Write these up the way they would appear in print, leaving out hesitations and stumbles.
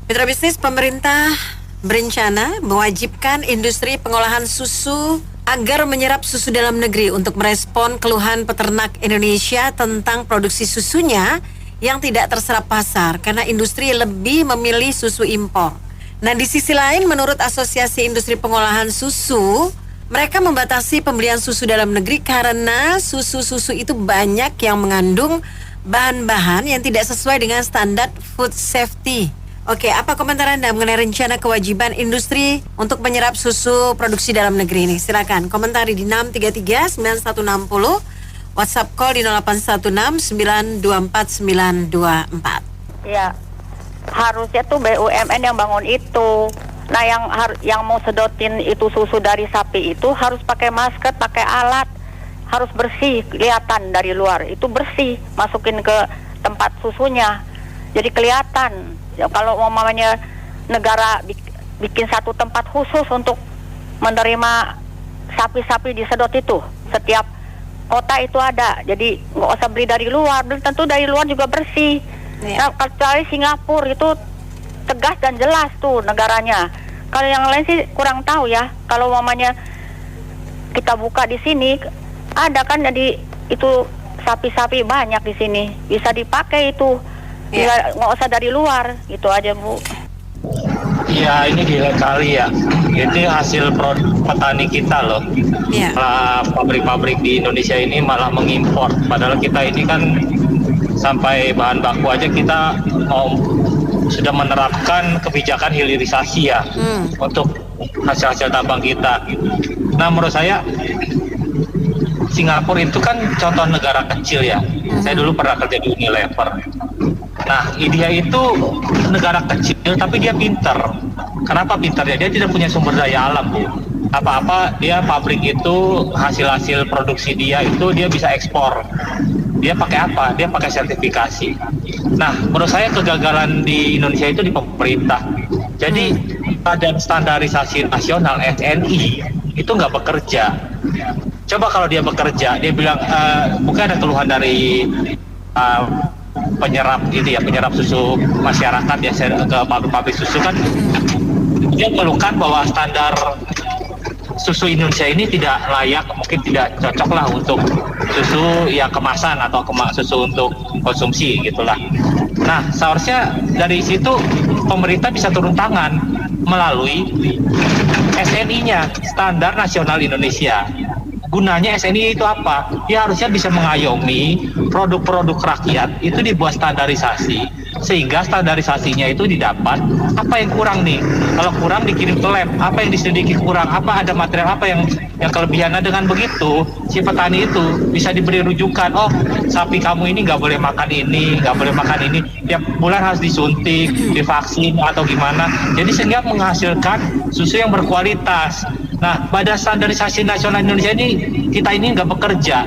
Mitra bisnis, pemerintah berencana mewajibkan industri pengolahan susu agar menyerap susu dalam negeri untuk merespon keluhan peternak Indonesia tentang produksi susunya yang tidak terserap pasar karena industri lebih memilih susu impor. Nah, di sisi lain menurut Asosiasi Industri Pengolahan Susu, mereka membatasi pembelian susu dalam negeri karena susu-susu itu banyak yang mengandung bahan-bahan yang tidak sesuai dengan standar food safety. Oke, apa komentar Anda mengenai rencana kewajiban industri untuk menyerap susu produksi dalam negeri ini? Silakan komentari di 633-9160, WhatsApp call di 0816-924-924. Ya, harusnya tuh BUMN yang bangun itu. Nah, yang mau sedotin itu susu dari sapi itu harus pakai masker, pakai alat, harus bersih, kelihatan dari luar itu bersih, masukin ke tempat susunya, jadi kelihatan. Ya, kalau umpamanya negara bikin satu tempat khusus untuk menerima sapi-sapi disedot itu, setiap kota itu ada, jadi nggak usah beli dari luar, dan tentu dari luar juga bersih. Nah, kecuali Singapura itu tegas dan jelas tuh negaranya. Kalau yang lain sih kurang tahu ya. Kalau umpamanya kita buka di sini, ada kan jadi itu sapi-sapi banyak di sini, bisa dipakai itu. Nggak usah dari luar, gitu aja Bu. Ya ini gila kali ya. Ini hasil petani kita loh. Malah pabrik-pabrik di Indonesia ini malah mengimpor. Padahal kita ini kan sampai bahan baku aja kita sudah menerapkan kebijakan hilirisasi ya untuk hasil-hasil tambang kita. Nah menurut saya Singapura itu kan contoh negara kecil ya. Saya dulu pernah kerja di Unilever. Nah, dia itu negara kecil tapi dia pinter. Kenapa pinternya? Dia tidak punya sumber daya alam, Bu. Apa-apa dia pabrik itu hasil-hasil produksi dia itu dia bisa ekspor. Dia pakai apa? Dia pakai sertifikasi. Nah, menurut saya kegagalan di Indonesia itu di pemerintah. Jadi Badan Standarisasi Nasional (SNI) itu nggak bekerja. Coba kalau dia bekerja, dia bilang mungkin ada keluhan dari penyerap susu masyarakat ya ke pabrik susu kan, dia keluhkan bahwa standar susu Indonesia ini tidak layak, mungkin tidak cocok lah untuk susu yang kemasan atau susu untuk konsumsi gitulah. Nah seharusnya dari situ pemerintah bisa turun tangan melalui SNI-nya, Standar Nasional Indonesia. Gunanya SNI itu apa? Dia harusnya bisa mengayomi produk-produk rakyat itu dibuat standarisasi, sehingga standarisasinya itu didapat. Apa yang kurang nih? Kalau kurang dikirim ke lab. Apa yang diselidiki kurang? Apa ada material apa yang kelebihannya? Dengan begitu si petani itu bisa diberi rujukan. Oh, sapi kamu ini nggak boleh makan ini, nggak boleh makan ini. Tiap bulan harus disuntik, divaksin atau gimana. Jadi sehingga menghasilkan susu yang berkualitas. Nah, Badan Standarisasi Nasional Indonesia ini kita ini nggak bekerja,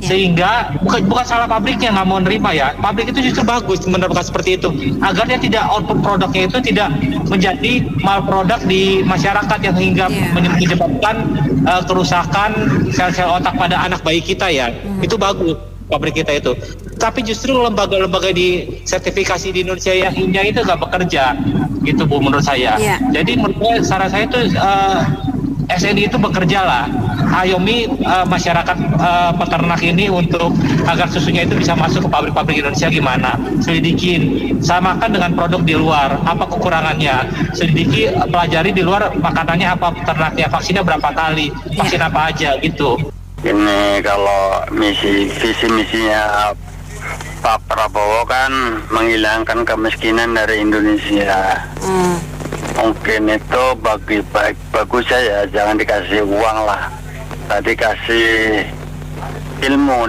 sehingga bukan salah pabriknya nggak mau nerima ya. Pabrik itu justru bagus menerapkan seperti itu, agar dia tidak output produknya itu tidak menjadi malproduk di masyarakat yang hingga menyebabkan kerusakan sel-sel otak pada anak bayi kita ya. Itu bagus pabrik kita itu. Tapi justru lembaga-lembaga di sertifikasi di Indonesia yang itu nggak bekerja, gitu Bu menurut saya. Jadi menurut saya, saran saya itu SNI itu bekerjalah, ayomi masyarakat peternak ini untuk agar susunya itu bisa masuk ke pabrik-pabrik Indonesia gimana, selidikin, samakan dengan produk di luar, apa kekurangannya, selidiki, pelajari di luar makanannya apa peternaknya, vaksinnya berapa kali, vaksin apa aja gitu. Ini kalau visi misinya Pak Prabowo kan menghilangkan kemiskinan dari Indonesia. Mungkin itu bagus ya, jangan dikasih uang lah, tadi kasih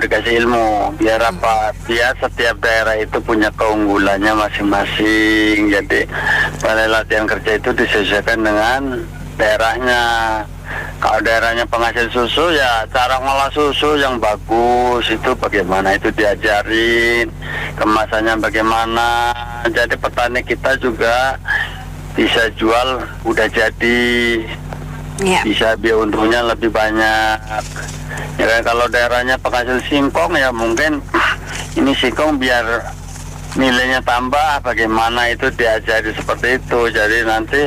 dikasih ilmu, biar apa? Biar setiap daerah itu punya keunggulannya masing-masing. Jadi balai latihan kerja itu disesuaikan dengan daerahnya. Kalau daerahnya penghasil susu ya cara ngolah susu yang bagus itu bagaimana itu diajarin, kemasannya bagaimana. Jadi petani kita juga bisa jual udah jadi, bisa biar untungnya lebih banyak. Ya kan, kalau daerahnya penghasil singkong ya mungkin ini singkong biar nilainya tambah, bagaimana itu diajari seperti itu. Jadi nanti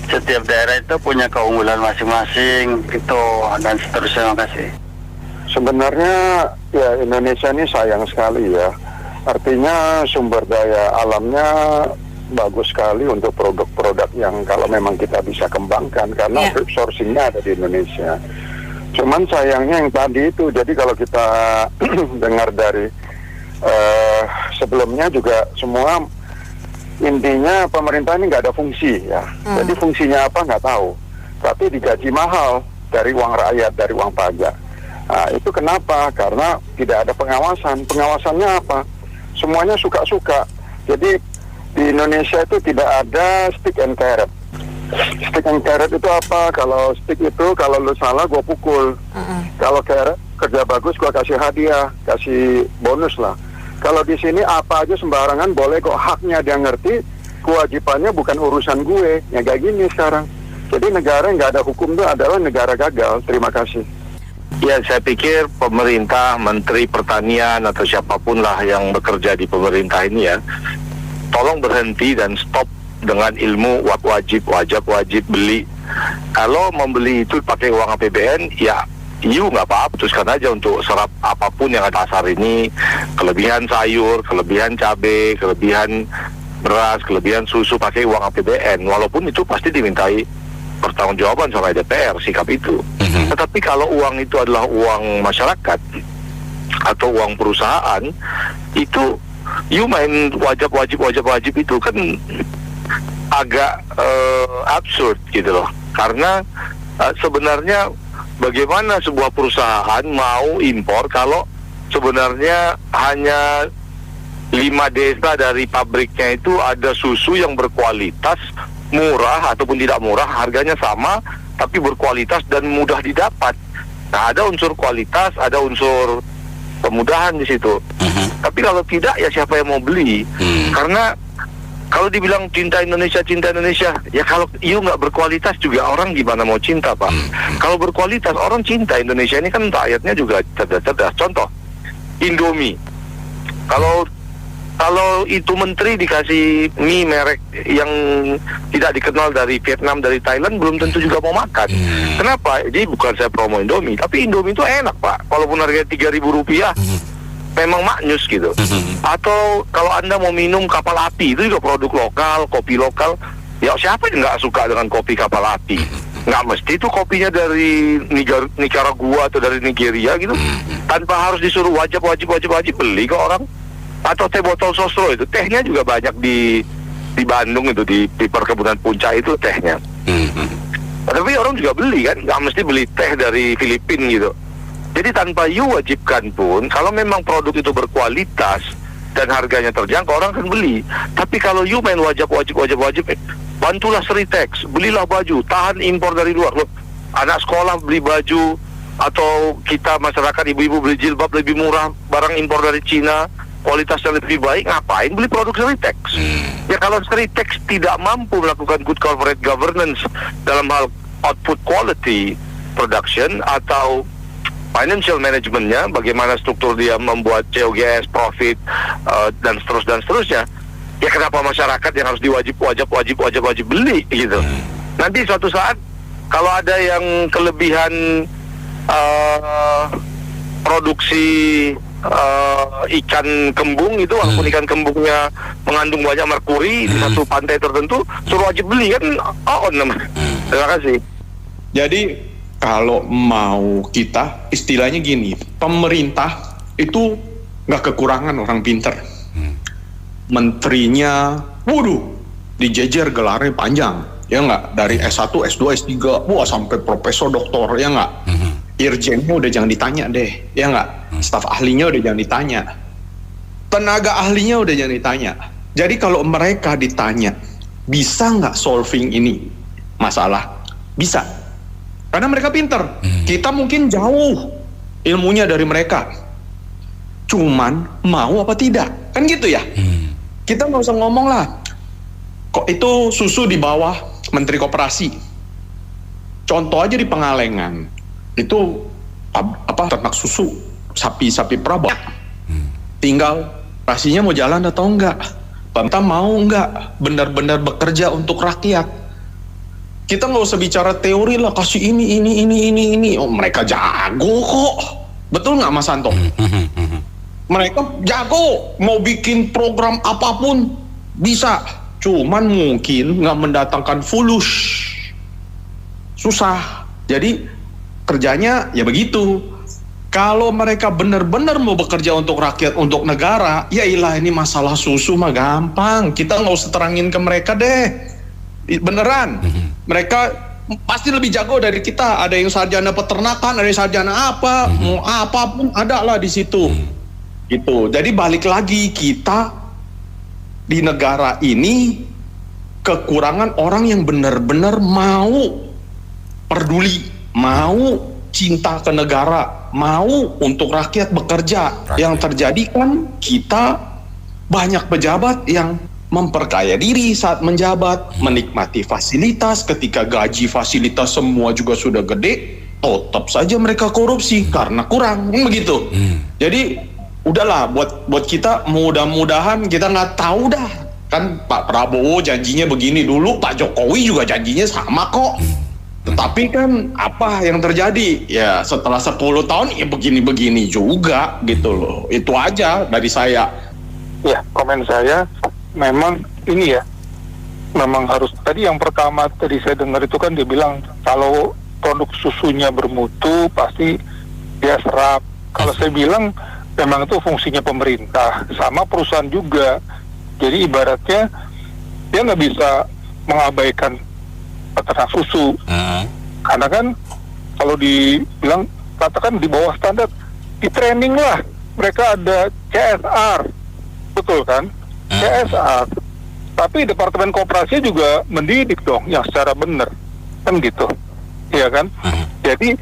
setiap daerah itu punya keunggulan masing-masing gitu, dan seterusnya. Terima kasih. Sebenarnya ya Indonesia ini sayang sekali ya. Artinya sumber daya alamnya bagus sekali untuk produk-produk yang kalau memang kita bisa kembangkan, karena sourcingnya ada di Indonesia. Cuman sayangnya yang tadi itu, jadi kalau kita dengar dari sebelumnya juga semua intinya pemerintah ini nggak ada fungsi ya. Jadi fungsinya apa nggak tahu, tapi digaji mahal dari uang rakyat, dari uang pajak. Nah, itu kenapa? Karena tidak ada pengawasan. Pengawasannya apa? Semuanya suka-suka. Jadi di Indonesia itu tidak ada stick and carrot. Stick and carrot itu apa? Kalau stick itu kalau lu salah gue pukul. Kalau carrot kerja bagus gue kasih hadiah, kasih bonus lah. Kalau di sini apa aja sembarangan boleh kok, haknya dia ngerti, kewajibannya bukan urusan gue. Ya kayak gini sekarang. Jadi negara yang nggak ada hukum itu adalah negara gagal. Terima kasih. Ya, saya pikir pemerintah, Menteri Pertanian atau siapapun lah yang bekerja di pemerintah ini ya, tolong berhenti dan stop dengan ilmu wajib beli. Kalau membeli itu pakai uang APBN, ya nggak apa-apa, putuskan aja untuk serap apapun yang ada pasar ini, kelebihan sayur, kelebihan cabai, kelebihan beras, kelebihan susu pakai uang APBN, walaupun itu pasti dimintai pertanggungjawaban sama DPR sikap itu. Tetapi kalau uang itu adalah uang masyarakat atau uang perusahaan, itu main wajib itu kan agak absurd gitu loh. Karena sebenarnya bagaimana sebuah perusahaan mau impor kalau sebenarnya hanya 5 desa dari pabriknya itu ada susu yang berkualitas, murah ataupun tidak murah, harganya sama, tapi berkualitas dan mudah didapat. Nah, ada unsur kualitas, ada unsur kemudahan di situ. Tapi kalau tidak, ya siapa yang mau beli? Karena kalau dibilang cinta Indonesia, ya kalau nggak berkualitas juga orang gimana mau cinta, Pak? Kalau berkualitas, orang cinta Indonesia ini kan rakyatnya juga cerdas-cerdas. Contoh, Indomie. Kalau itu menteri dikasih mie merek yang tidak dikenal dari Vietnam, dari Thailand, belum tentu juga mau makan. Kenapa? Jadi bukan saya promo Indomie, tapi Indomie itu enak, Pak. Walaupun harganya Rp3.000, memang maknyus gitu. Atau kalau Anda mau minum kapal api, itu juga produk lokal, kopi lokal. Ya siapa yang nggak suka dengan kopi kapal api? Nggak mesti itu kopinya dari Nicaragua atau dari Nigeria gitu. Tanpa harus disuruh wajib beli ke orang. Atau teh botol sosro itu, tehnya juga banyak di Bandung itu, di perkebunan Puncak itu tehnya. Tapi orang juga beli kan, nggak mesti beli teh dari Filipina gitu. Jadi tanpa wajibkan pun, kalau memang produk itu berkualitas dan harganya terjangkau, orang akan beli. Tapi kalau main wajib, bantulah Sritex, belilah baju, tahan impor dari luar. Loh, anak sekolah beli baju, atau kita masyarakat ibu-ibu beli jilbab lebih murah, barang impor dari Cina, kualitasnya lebih baik, ngapain beli produk Sritex? Ya kalau Sritex tidak mampu melakukan good corporate governance dalam hal output quality production atau financial managementnya, bagaimana struktur dia membuat COGS, profit, dan seterusnya, ya kenapa masyarakat yang harus wajib beli gitu? Nanti suatu saat kalau ada yang kelebihan produksi ikan kembung itu, walaupun ikan kembungnya mengandung banyak merkuri di satu pantai tertentu, suruh wajib beli kan namanya. Terima kasih. Jadi kalau mau kita istilahnya gini, pemerintah itu nggak kekurangan orang pinter. Menterinya, dijejer gelarnya panjang, ya nggak? Dari S1, S2, S3, sampai profesor, doktor, ya nggak? Irjennya udah jangan ditanya deh, ya nggak? Staf ahlinya udah jangan ditanya, tenaga ahlinya udah jangan ditanya. Jadi kalau mereka ditanya, bisa nggak solving ini masalah? Bisa, karena mereka pinter. Kita mungkin jauh ilmunya dari mereka, cuman mau apa tidak, kan gitu ya. Kita nggak usah ngomong lah, kok itu susu di bawah Menteri Koperasi. Contoh aja di Pengalengan, itu ternak susu sapi perah, tinggal operasinya mau jalan atau enggak. pemerintah mau nggak benar-benar bekerja untuk rakyat. Kita nggak usah bicara teori lah, kasih ini. Oh, mereka jago kok. Betul nggak Mas Anto? Mereka jago, mau bikin program apapun bisa. Cuman mungkin nggak mendatangkan fulus. Susah. Jadi kerjanya ya begitu. Kalau mereka benar-benar mau bekerja untuk rakyat, untuk negara, ya ilah ini masalah susu mah gampang. Kita nggak usah terangin ke mereka deh. Beneran. Mereka pasti lebih jago dari kita. Ada yang sarjana peternakan, ada yang sarjana apa, mau apapun ada lah di situ. Gitu. Jadi balik lagi, kita di negara ini kekurangan orang yang benar-benar mau peduli, mau cinta ke negara, mau untuk rakyat bekerja. Yang terjadi kan kita banyak pejabat yang memperkaya diri saat menjabat, menikmati fasilitas, ketika gaji fasilitas semua juga sudah gede, tetap saja mereka korupsi karena kurang, begitu. Jadi udahlah, buat kita mudah-mudahan kita nggak tahu dah, kan Pak Prabowo janjinya begini dulu, Pak Jokowi juga janjinya sama kok. Tetapi kan apa yang terjadi? Ya setelah 10 tahun ya begini-begini juga gitu loh. Itu aja dari saya. Ya, komen saya memang ini ya, memang harus, tadi yang pertama tadi saya dengar itu kan dia bilang kalau produk susunya bermutu pasti dia serap. Kalau saya bilang memang itu fungsinya pemerintah, sama perusahaan juga. Jadi ibaratnya dia nggak bisa mengabaikan peternak susu, karena kan kalau dibilang katakan di bawah standar, di training lah, mereka ada CSR, betul kan? CSR, tapi Departemen Koperasi juga mendidik dong yang secara benar, kan gitu, iya kan? Jadi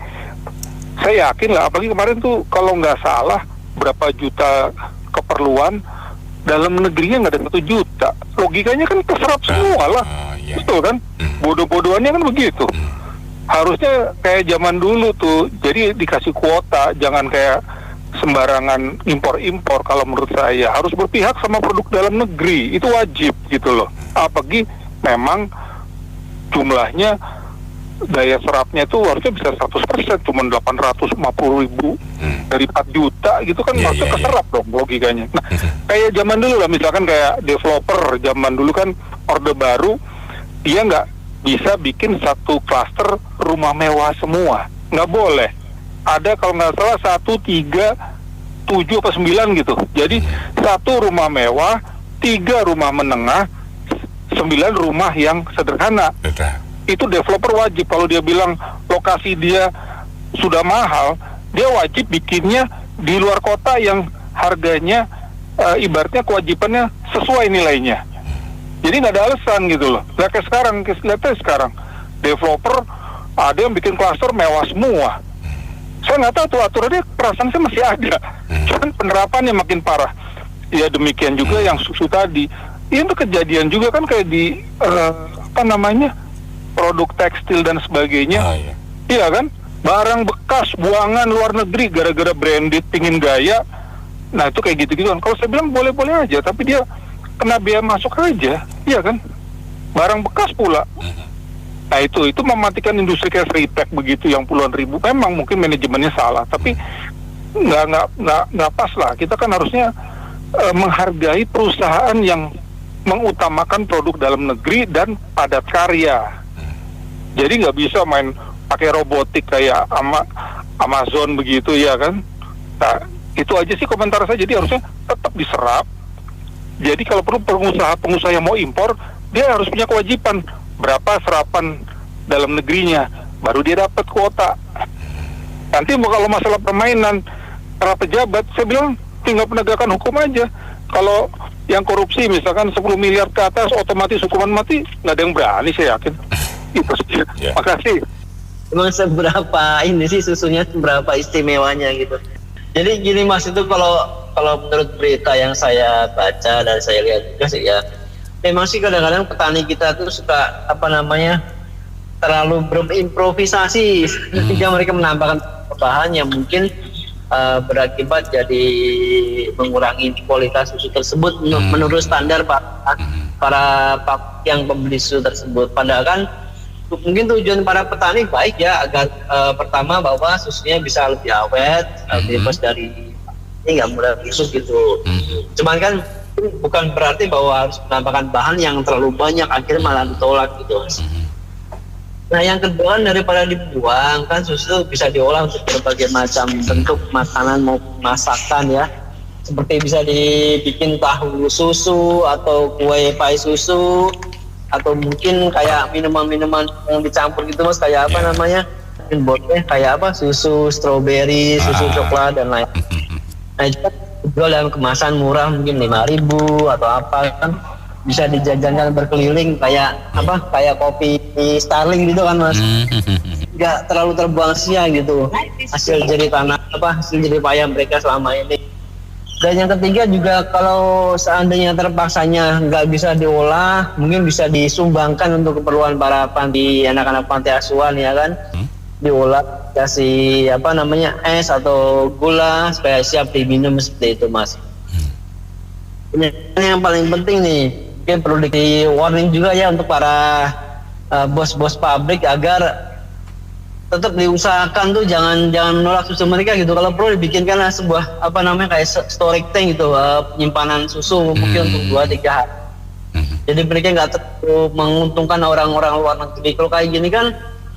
saya yakin lah, apalagi kemarin tuh kalau nggak salah berapa juta keperluan, dalam negerinya nggak ada 1 juta, logikanya kan keserap semua lah, betul kan? Bodoh-bodohannya kan begitu. Harusnya kayak zaman dulu tuh, jadi dikasih kuota, jangan kayak sembarangan impor-impor. Kalau menurut saya harus berpihak sama produk dalam negeri, itu wajib gitu loh. Apalagi memang jumlahnya, daya serapnya itu harusnya bisa 100%, cuma 850.000 dari 4 juta gitu kan, harusnya keserap dong logikanya. Nah, kayak zaman dulu lah, misalkan kayak developer zaman dulu kan Orde Baru, dia nggak bisa bikin satu klaster rumah mewah semua, nggak boleh. Ada kalau nggak salah 1, 3, 7 apa 9 gitu. Jadi 1 rumah mewah, 3 rumah menengah, 9 rumah yang sederhana. Itu developer wajib, kalau dia bilang lokasi dia sudah mahal, dia wajib bikinnya di luar kota yang harganya ibaratnya kewajibannya sesuai nilainya. Jadi nggak ada alasan gitu loh. Lihat sekarang developer ada yang bikin klaster mewah semua. Saya nggak tahu tuh aturannya, perasaan saya masih ada. Cuman penerapannya makin parah. Ya demikian juga yang susu tadi. Itu kejadian juga kan kayak di produk tekstil dan sebagainya. Iya kan? Barang bekas buangan luar negeri gara-gara branded pingin gaya. Nah itu kayak gitu-gitu kan. Kalau saya bilang boleh-boleh aja, tapi dia kena biaya masuk aja, iya kan? Barang bekas pula. Nah itu mematikan industri kayak Freepek begitu yang puluhan ribu. Memang mungkin manajemennya salah, tapi nggak pas lah. Kita kan harusnya menghargai perusahaan yang mengutamakan produk dalam negeri dan padat karya. Jadi nggak bisa main pakai robotik kayak Amazon begitu, ya kan? Nah itu aja sih komentar saya. Jadi harusnya tetap diserap. Jadi kalau perlu pengusaha yang mau impor, dia harus punya kewajiban berapa serapan dalam negerinya, baru dia dapat kuota. Nanti kalau masalah permainan para pejabat, saya bilang tinggal penegakan hukum aja. Kalau yang korupsi misalkan 10 miliar ke atas otomatis hukuman mati, nggak ada yang berani, saya yakin. Itu saja. Makasih. Emang seberapa ini sih susunya, seberapa istimewanya gitu. Jadi gini Mas, itu kalau menurut berita yang saya baca dan saya lihat juga sih ya, memang sih kadang-kadang petani kita tuh suka terlalu berimprovisasi ketika mereka menambahkan bahan yang mungkin berakibat jadi mengurangi kualitas susu tersebut menurut standar para yang pembeli susu tersebut. Padahal kan mungkin tujuan para petani baik ya, agar pertama bahwa susunya bisa lebih awet, bebas dari ini, nggak mudah busuk gitu. Cuman kan bukan berarti bahwa harus menambahkan bahan yang terlalu banyak, akhirnya malah ditolak gitu. Nah yang kedua, daripada dibuang, kan susu bisa diolah untuk berbagai macam bentuk makanan maupun masakan ya. Seperti bisa dibikin tahu susu atau kue pai susu, atau mungkin kayak minuman-minuman yang dicampur gitu Mas, kayak apa namanya? Mungkin botnya kayak apa? Susu stroberi, susu coklat dan lain. Nah itu jual dalam kemasan murah mungkin 5.000 atau apa kan, bisa dijajankan berkeliling kayak apa, kayak kopi Starling gitu kan Mas, nggak terlalu terbuang sia gitu hasil jerih tanah hasil jerih payah mereka selama ini. Dan yang ketiga juga, kalau seandainya terpaksanya nggak bisa diolah, mungkin bisa disumbangkan untuk keperluan para anak-anak panti asuhan ya kan, diolah kasih es atau gula supaya siap diminum seperti itu Mas. Ini yang paling penting nih, mungkin perlu di warning juga ya untuk para bos-bos pabrik, agar tetap diusahakan tuh jangan menolak susu mereka gitu. Kalau perlu dibikinkanlah sebuah kayak storage tank gitu, penyimpanan susu mungkin untuk 2-3 hari. Jadi mereka nggak terlalu menguntungkan orang-orang luar negeri. Kalau kayak gini kan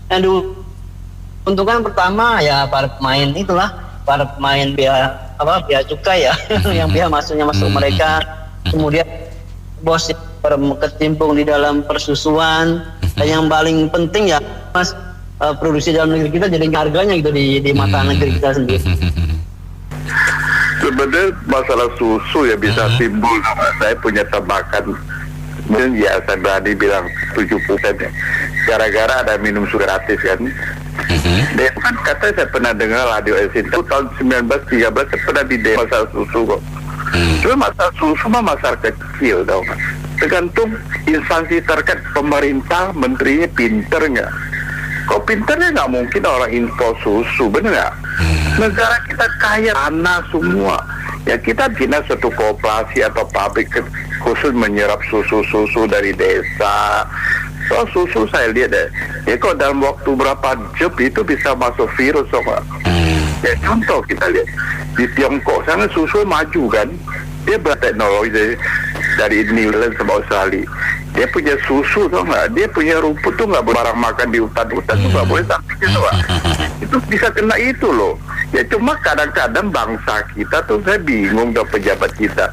yang diuntungkan pertama ya para pemain biaya cukai ya yang biaya masuk mereka. Kemudian bos yang berkecimpung di dalam persusuan, dan yang paling penting ya Mas, produksi dalam negeri kita jadi harganya gitu di mata negeri kita sendiri. Sebenarnya masalah susu ya bisa timbul. Saya punya tebakan, mungkin ya saya berani bilang 70% ya, gara-gara ada minum susu gratis kan. Dan kan katanya saya pernah dengar radio Esinta tahun 1913 saya pernah di masalah susu kok. Cuma masalah susu mah masalah kecil tau kan. Tergantung instansi terkait, pemerintah, menterinya pinter nggak. Kok pinternya nggak mungkin orang info susu, bener nggak? Negara kita kaya tanah semua. Ya kita bina suatu koperasi atau pabrik khusus menyerap susu-susu dari desa. So susu saya lihat deh, ya kok dalam waktu berapa jam itu bisa masuk virus soalnya. Ya contoh kita lihat di Tiongkok sana susu maju kan, dia berteknologi dari New Zealand sama Australia. Dia punya susu tau nggak, dia punya rumput tuh nggak barang makan di hutan-hutan tuh nggak boleh sampai gitu Pak. Itu bisa kena itu loh. Ya cuma kadang-kadang bangsa kita tuh saya bingung dengan pejabat kita.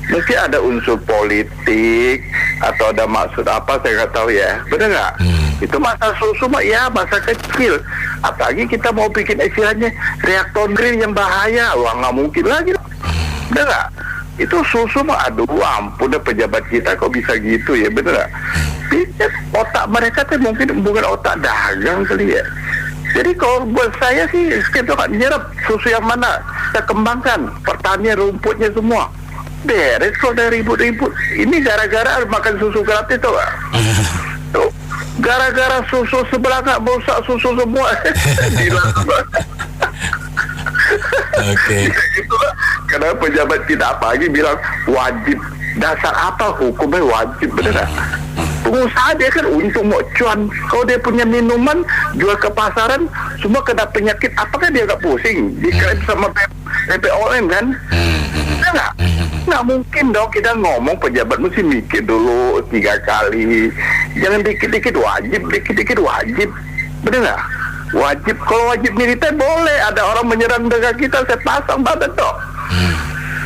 Mungkin ada unsur politik atau ada maksud apa saya nggak tahu ya, benar nggak? Itu masa susu mah ya masa kecil. Apalagi kita mau bikin istilahnya reaktor green yang bahaya, wah nggak mungkin lagi, benar nggak? Itu susu mah aduh ampun deh pejabat kita kok bisa gitu ya, bener gak? Otak mereka tuh mungkin bukan otak dagang kali ya. Jadi kalau buat saya sih kita kan nyerap susu yang mana kita kembangkan, pertanian rumputnya semua beres kok dari ribut-ribut. Ini gara-gara makan susu gratis tuh gak? Tuh, gara-gara susu sebelah gak rusak susu semua. Oke. Itulah karena pejabat kita apalagi bilang wajib. Dasar apa hukumnya wajib, bener gak? Pengusaha dia kan untung mau cuan. Kalau dia punya minuman jual ke pasaran semua kena penyakit, apakah dia gak pusing? Diklaim sama PPOM kan? Bener gak? Nggak mungkin dong kita ngomong, pejabat mesti mikir dulu 3 kali. Jangan dikit-dikit wajib, dikit-dikit wajib. Bener gak? Wajib, kalau wajib militer boleh, ada orang menyerang negara kita, saya pasang badan toh.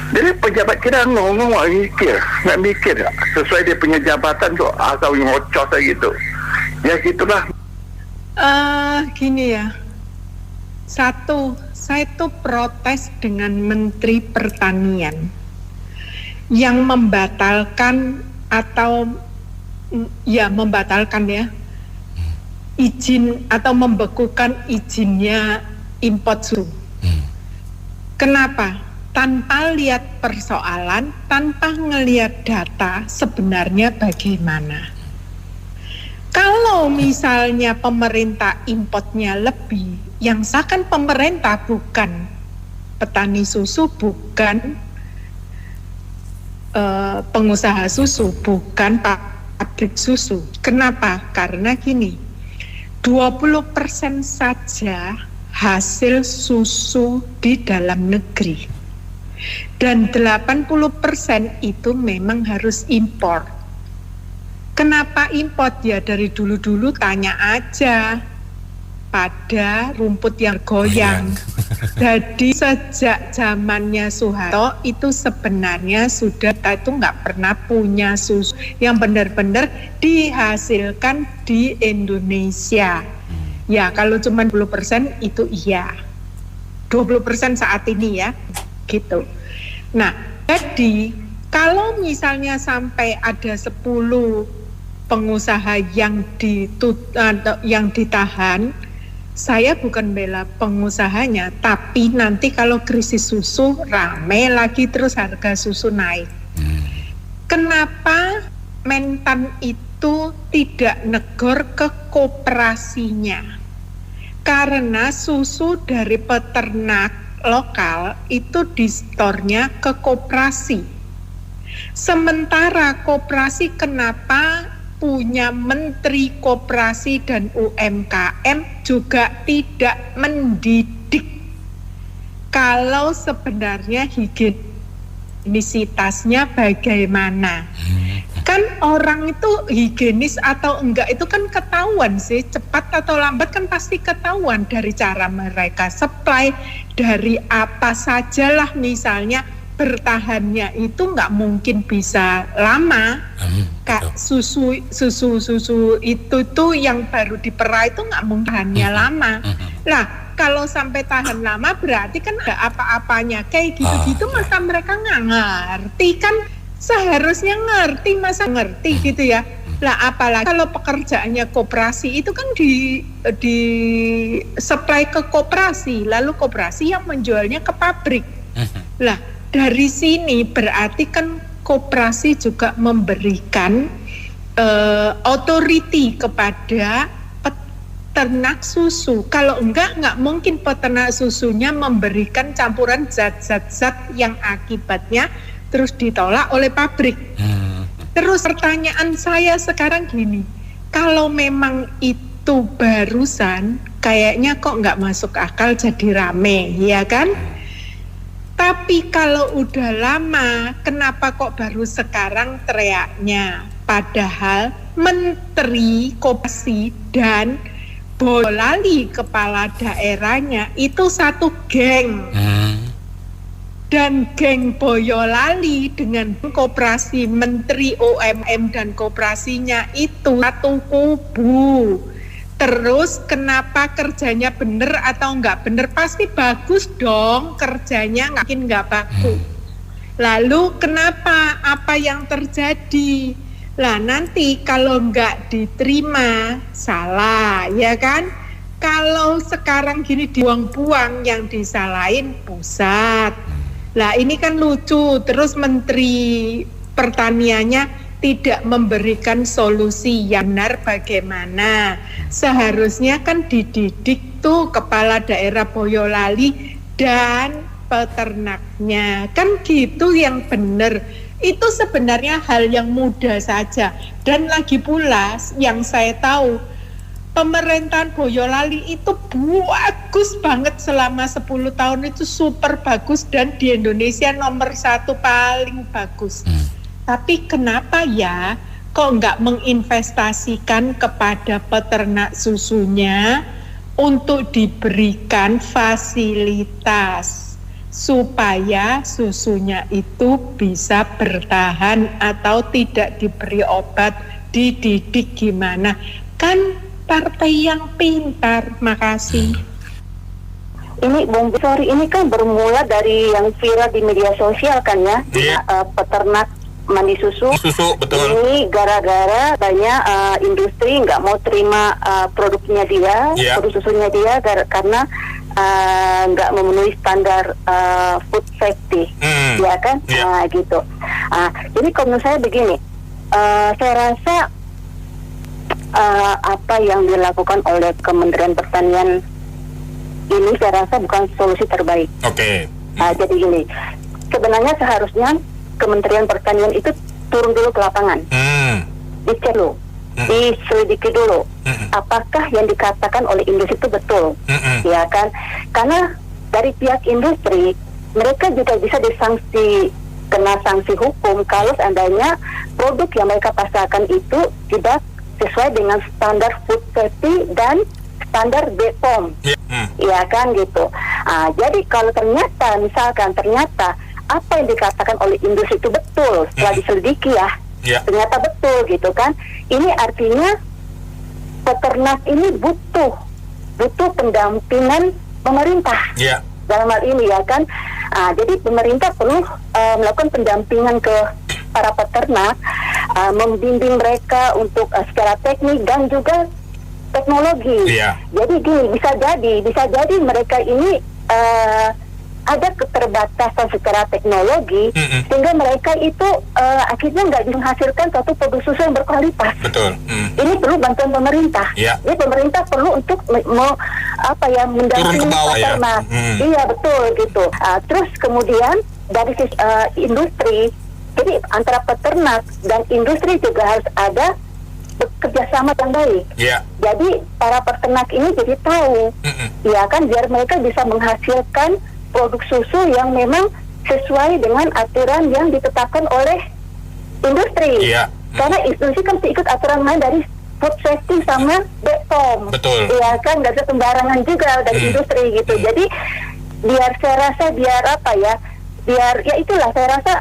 Jadi pejabat kita ngomong nggak mikir sesuai dia punya jabatan kok, asal ngocos aja gitu. Ya gitulah. Gini ya, satu, saya tuh protes dengan Menteri Pertanian yang membatalkan atau izin atau membekukan izinnya import susu. Kenapa? Tanpa lihat persoalan, tanpa ngelihat data sebenarnya bagaimana. Kalau misalnya pemerintah importnya lebih, yang sahkan pemerintah bukan petani susu bukan pengusaha susu, bukan pabrik susu. Kenapa? Karena gini, 20% saja hasil susu di dalam negeri. Dan 80% itu memang harus impor. Kenapa impor? Ya dari dulu-dulu tanya aja pada rumput yang goyang. Jadi sejak zamannya Soeharto itu sebenarnya sudah itu nggak pernah punya susu yang benar-benar dihasilkan di Indonesia. Ya kalau cuma 20% itu iya, 20% saat ini ya, gitu. Nah jadi kalau misalnya sampai ada 10 pengusaha yang ditahan, saya bukan bela pengusahanya, tapi nanti kalau krisis susu rame lagi terus harga susu naik. Kenapa Mentan itu tidak negor ke koperasinya? Karena susu dari peternak lokal itu distornya ke koperasi. Sementara koperasi kenapa punya Menteri Koperasi dan UMKM juga tidak mendidik kalau sebenarnya higienisitasnya bagaimana. Kan orang itu higienis atau enggak itu kan ketahuan sih, cepat atau lambat kan pasti ketahuan dari cara mereka supply, dari apa sajalah misalnya bertahannya itu nggak mungkin bisa lama. Kak, susu itu tuh yang baru diperah itu nggak mungkin tahannya lama. Lah kalau sampai tahan lama berarti kan ada apa-apanya kayak gitu-gitu, masa mereka nggak ngerti kan? Seharusnya ngerti, masa ngerti gitu ya. Lah apalagi kalau pekerjaannya koperasi itu kan di supply ke koperasi, lalu koperasi yang menjualnya ke pabrik. Lah dari sini berarti kan koperasi juga memberikan authority kepada peternak susu. Kalau enggak mungkin peternak susunya memberikan campuran zat-zat yang akibatnya terus ditolak oleh pabrik. Terus pertanyaan saya sekarang gini, kalau memang itu barusan kayaknya kok nggak masuk akal jadi rame, ya kan? Tapi kalau udah lama, kenapa kok baru sekarang teriaknya? Padahal Menteri Koperasi dan Boyolali kepala daerahnya itu satu geng. Dan geng Boyolali dengan Koperasi Menteri UMM dan koperasinya itu satu kubu. Terus kenapa kerjanya bener atau enggak bener? Pasti bagus dong, kerjanya mungkin enggak bagus. Lalu kenapa? Apa yang terjadi? Lah nanti kalau enggak diterima, salah, ya kan? Kalau sekarang gini dibuang-buang, yang disalahin pusat. Lah ini kan lucu, terus Menteri Pertaniannya tidak memberikan solusi yang benar bagaimana. Seharusnya kan dididik tuh kepala daerah Boyolali dan peternaknya. Kan gitu yang benar. Itu sebenarnya hal yang mudah saja. Dan lagi pula yang saya tahu, pemerintahan Boyolali itu bagus banget selama 10 tahun itu super bagus dan di Indonesia nomor 1 paling bagus. Tapi kenapa ya kok nggak menginvestasikan kepada peternak susunya untuk diberikan fasilitas supaya susunya itu bisa bertahan atau tidak diberi obat, dididik gimana? Kan partai yang pintar. Makasih. Ini Bung Sorry, ini kan bermula dari yang viral di media sosial kan ya, peternak mandi susu, betul. Ini gara-gara banyak industri nggak mau terima produknya dia, produk susunya dia karena nggak memenuhi standar food safety, ya kan, gitu. Jadi kalau menurut saya begini, saya rasa apa yang dilakukan oleh Kementerian Pertanian ini saya rasa bukan solusi terbaik. Jadi gini, sebenarnya seharusnya Kementerian Pertanian itu turun dulu ke lapangan, dicek dulu, diselidiki dulu, apakah yang dikatakan oleh industri itu betul, ya kan? Karena dari pihak industri mereka juga bisa kena sanksi hukum kalau seandainya produk yang mereka pasarkan itu tidak sesuai dengan standar food safety dan standar BPOM, ya kan gitu. Jadi kalau ternyata apa yang dikatakan oleh industri itu betul setelah diselidiki ternyata betul gitu kan, ini artinya peternak ini butuh pendampingan pemerintah dalam hal ini, ya kan. Jadi pemerintah perlu melakukan pendampingan ke para peternak, membimbing mereka untuk secara teknik dan juga teknologi. Jadi gini, bisa jadi mereka ini ada keterbatasan secara teknologi, sehingga mereka itu akhirnya nggak menghasilkan suatu produk susu yang berkualitas. Ini perlu bantuan pemerintah. Jadi pemerintah perlu untuk mendampingi peternak. Iya betul gitu. Terus kemudian dari industri, jadi antara peternak dan industri juga harus ada kerjasama yang baik. Jadi para peternak ini jadi tahu, ya kan, biar mereka bisa menghasilkan produk susu yang memang sesuai dengan aturan yang ditetapkan oleh industri. Karena industri kan ikut aturan main dari food safety sama BPOM. Ya kan, nggak bisa sembarangan juga dari industri gitu. Jadi biar itulah saya rasa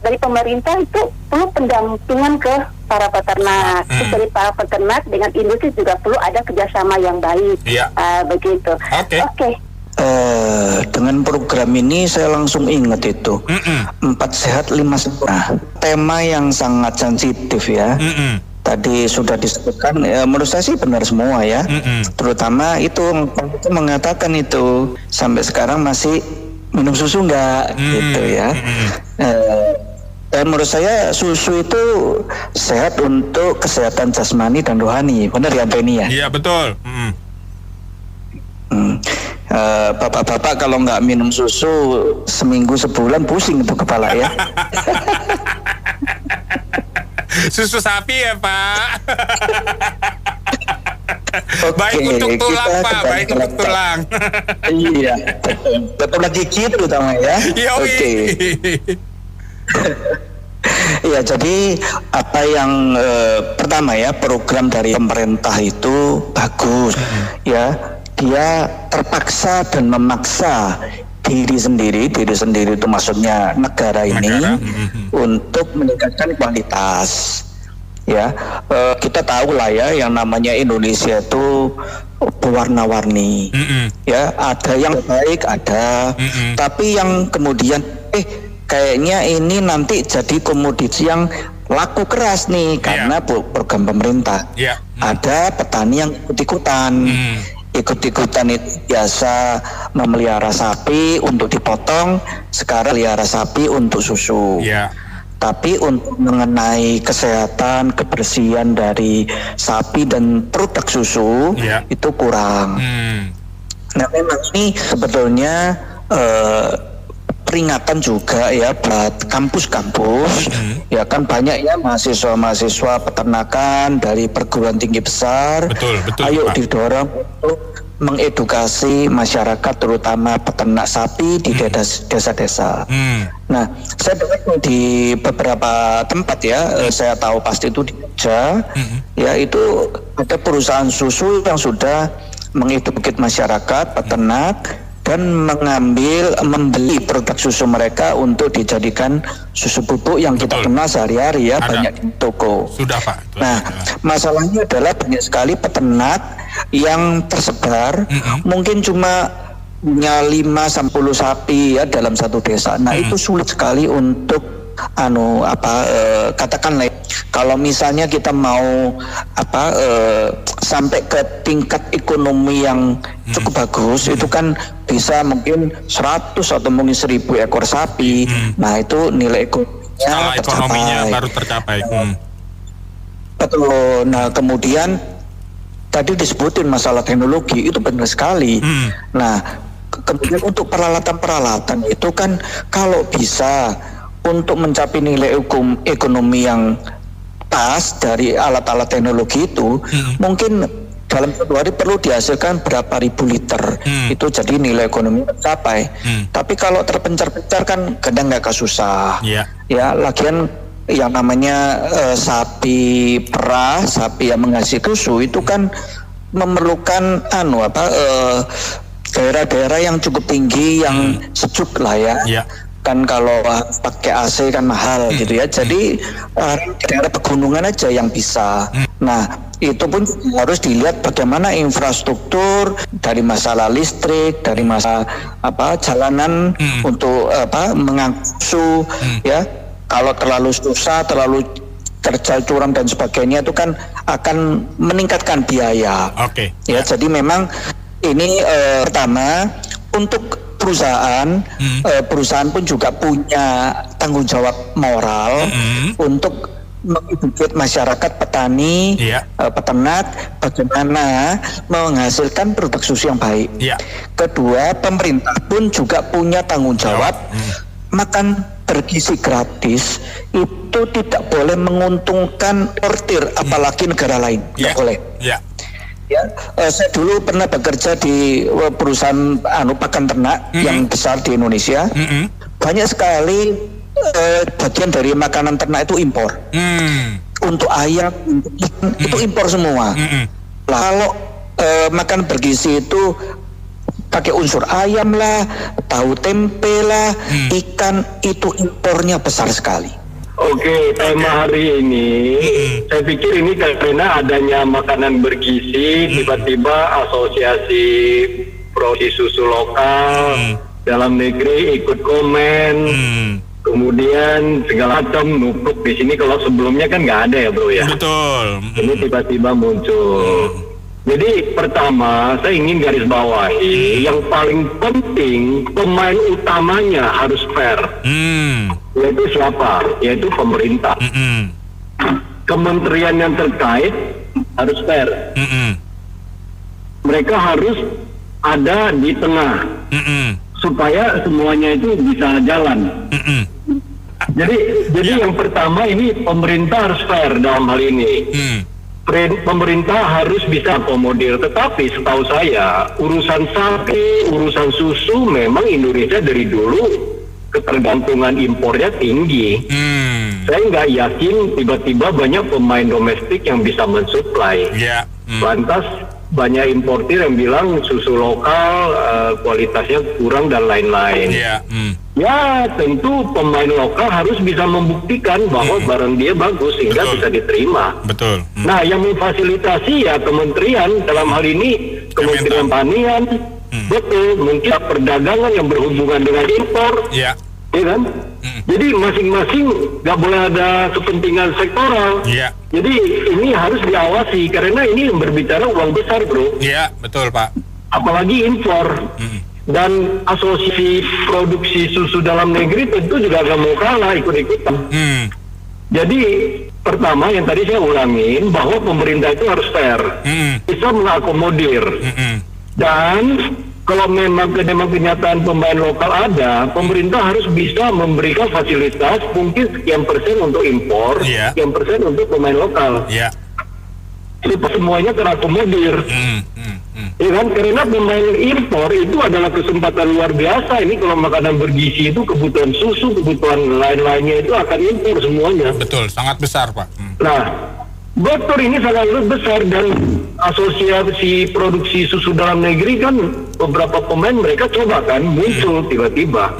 dari pemerintah itu perlu pendampingan ke para peternak. Terus dari para peternak dengan industri juga perlu ada kerjasama yang baik. Begitu. Oke. Dengan program ini saya langsung ingat itu 4 sehat 5 sempurna, tema yang sangat sensitif ya. Tadi sudah disebutkan, menurut saya sih benar semua ya. Terutama itu mengatakan itu sampai sekarang masih minum susu enggak gitu ya. Dan menurut saya susu itu sehat untuk kesehatan jasmani dan rohani, benar ya Benny ya? Iya betul. Bapak-bapak kalau nggak minum susu seminggu sebulan pusing itu kepala ya. Susu sapi ya Pak. Baik untuk tulang Pak, baik untuk tulang. Iya, betul lagi gitu terutama ya. Oke. Ya, jadi apa yang pertama ya, program dari pemerintah itu bagus ya. Dia terpaksa dan memaksa diri sendiri itu maksudnya negara ini untuk meningkatkan kualitas. Ya, kita tahu lah ya, yang namanya Indonesia itu berwarna-warni. Ya, ada yang baik, ada, tapi yang kemudian kayaknya ini nanti jadi komoditi yang laku keras nih karena program pemerintah. Ada petani yang ikut-ikutan itu biasa memelihara sapi untuk dipotong, sekarang melihara sapi untuk susu. Tapi untuk mengenai kesehatan, kebersihan dari sapi dan produk susu itu kurang. Nah, memang ini sebetulnya peringatan juga ya buat kampus-kampus. Ya kan banyak ya mahasiswa-mahasiswa peternakan dari perguruan tinggi besar. Ayo Pak, didorong untuk mengedukasi masyarakat terutama peternak sapi di desa-desa. Nah, saya dengar di beberapa tempat ya, saya tahu pasti itu di Jogja, ya itu ada perusahaan susu yang sudah mengedukasi masyarakat peternak dan membeli produk susu mereka untuk dijadikan susu bubuk yang kita kenal sehari-hari ya, banyak di toko. Sudah Pak. Nah, masalahnya adalah banyak sekali peternak yang tersebar, mungkin cuma punya 5-10 sapi ya dalam satu desa. Nah, itu sulit sekali untuk katakanlah kalau misalnya kita mau sampai ke tingkat ekonomi yang cukup bagus, itu kan bisa mungkin 100 atau mungkin 1000 ekor sapi. Nah, itu nilai ekonominya baru tercapai. Betul. Nah, kemudian tadi disebutin masalah teknologi, itu benar sekali. Nah, kemudian untuk peralatan-peralatan itu kan kalau bisa untuk mencapai nilai ekonomi yang pas dari alat-alat teknologi itu, mungkin dalam satu hari perlu dihasilkan berapa ribu liter, itu jadi nilai ekonomi tercapai. Tapi kalau terpencar-pencar kan kadang nggak susah. Ya, lagian yang namanya sapi perah, sapi yang menghasilkan susu itu kan memerlukan daerah-daerah yang cukup tinggi, yang sejuk lah ya. Kan kalau pakai AC kan mahal gitu ya. Jadi daerah pegunungan aja yang bisa. Nah, itu pun harus dilihat bagaimana infrastruktur dari masalah listrik, dari masalah jalanan untuk mengangkut susu ya. Kalau terlalu susah, terlalu terjal curam dan sebagainya itu kan akan meningkatkan biaya. Ya, jadi memang ini pertama untuk perusahaan pun juga punya tanggung jawab moral untuk mengedukasi masyarakat petani, peternak bagaimana menghasilkan produk susu yang baik. Kedua, pemerintah pun juga punya tanggung jawab. Makan bergizi gratis itu tidak boleh menguntungkan importir, apalagi negara lain. Tidak boleh. Ya, saya dulu pernah bekerja di perusahaan pakan ternak yang besar di Indonesia. Banyak sekali bagian dari makanan ternak itu impor. Untuk ayam, untuk ikan itu impor semua. Kalau makan bergizi itu pakai unsur ayam lah, tahu tempe lah, ikan itu impornya besar sekali. Oke, tema hari ini saya pikir ini karena adanya makanan bergizi, tiba-tiba asosiasi produksi susu lokal dalam negeri ikut komen, kemudian segala macam numpuk di sini. Kalau sebelumnya kan nggak ada ya bro ya. Betul. Ini tiba-tiba muncul. Jadi pertama saya ingin garis bawahi yang paling penting pemain utamanya harus fair. Yaitu siapa? Yaitu pemerintah. Kementerian yang terkait harus fair. Mereka harus ada di tengah supaya semuanya itu bisa jalan. Jadi yang pertama ini pemerintah harus fair dalam hal ini. Pemerintah harus bisa akomodir, tetapi setahu saya urusan sapi, urusan susu memang Indonesia dari dulu ketergantungan impornya tinggi. Saya nggak yakin tiba-tiba banyak pemain domestik yang bisa mensuplai. Lantas banyak importir yang bilang susu lokal kualitasnya kurang dan lain-lain. Ya tentu pemain lokal harus bisa membuktikan bahwa barang dia bagus sehingga bisa diterima. Nah yang memfasilitasi ya kementerian, dalam hal ini Kementerian Pertanian, betul, mungkin perdagangan yang berhubungan dengan impor, ya kan? Jadi masing-masing nggak boleh ada kepentingan sektoral. Jadi ini harus diawasi karena ini berbicara uang besar, bro. Iya, betul, Pak. Apalagi impor. Dan asosiasi produksi susu dalam negeri tentu juga gak mau kalah ikut-ikutan. Jadi pertama yang tadi saya ulangin bahwa pemerintah itu harus fair, bisa mengakomodir. Dan kalau memang kenyataan pemain lokal ada, pemerintah harus bisa memberikan fasilitas mungkin sekian persen untuk impor, sekian persen untuk pemain lokal. Supaya semuanya terakomodir. Ya kan, karena pemain impor itu adalah kesempatan luar biasa. Ini kalau makanan bergizi itu kebutuhan susu, kebutuhan lain-lainnya itu akan impor semuanya. Betul, sangat besar, Pak. Nah, betul, ini sangat besar. Dan asosiasi produksi susu dalam negeri kan beberapa pemain mereka coba kan muncul tiba-tiba.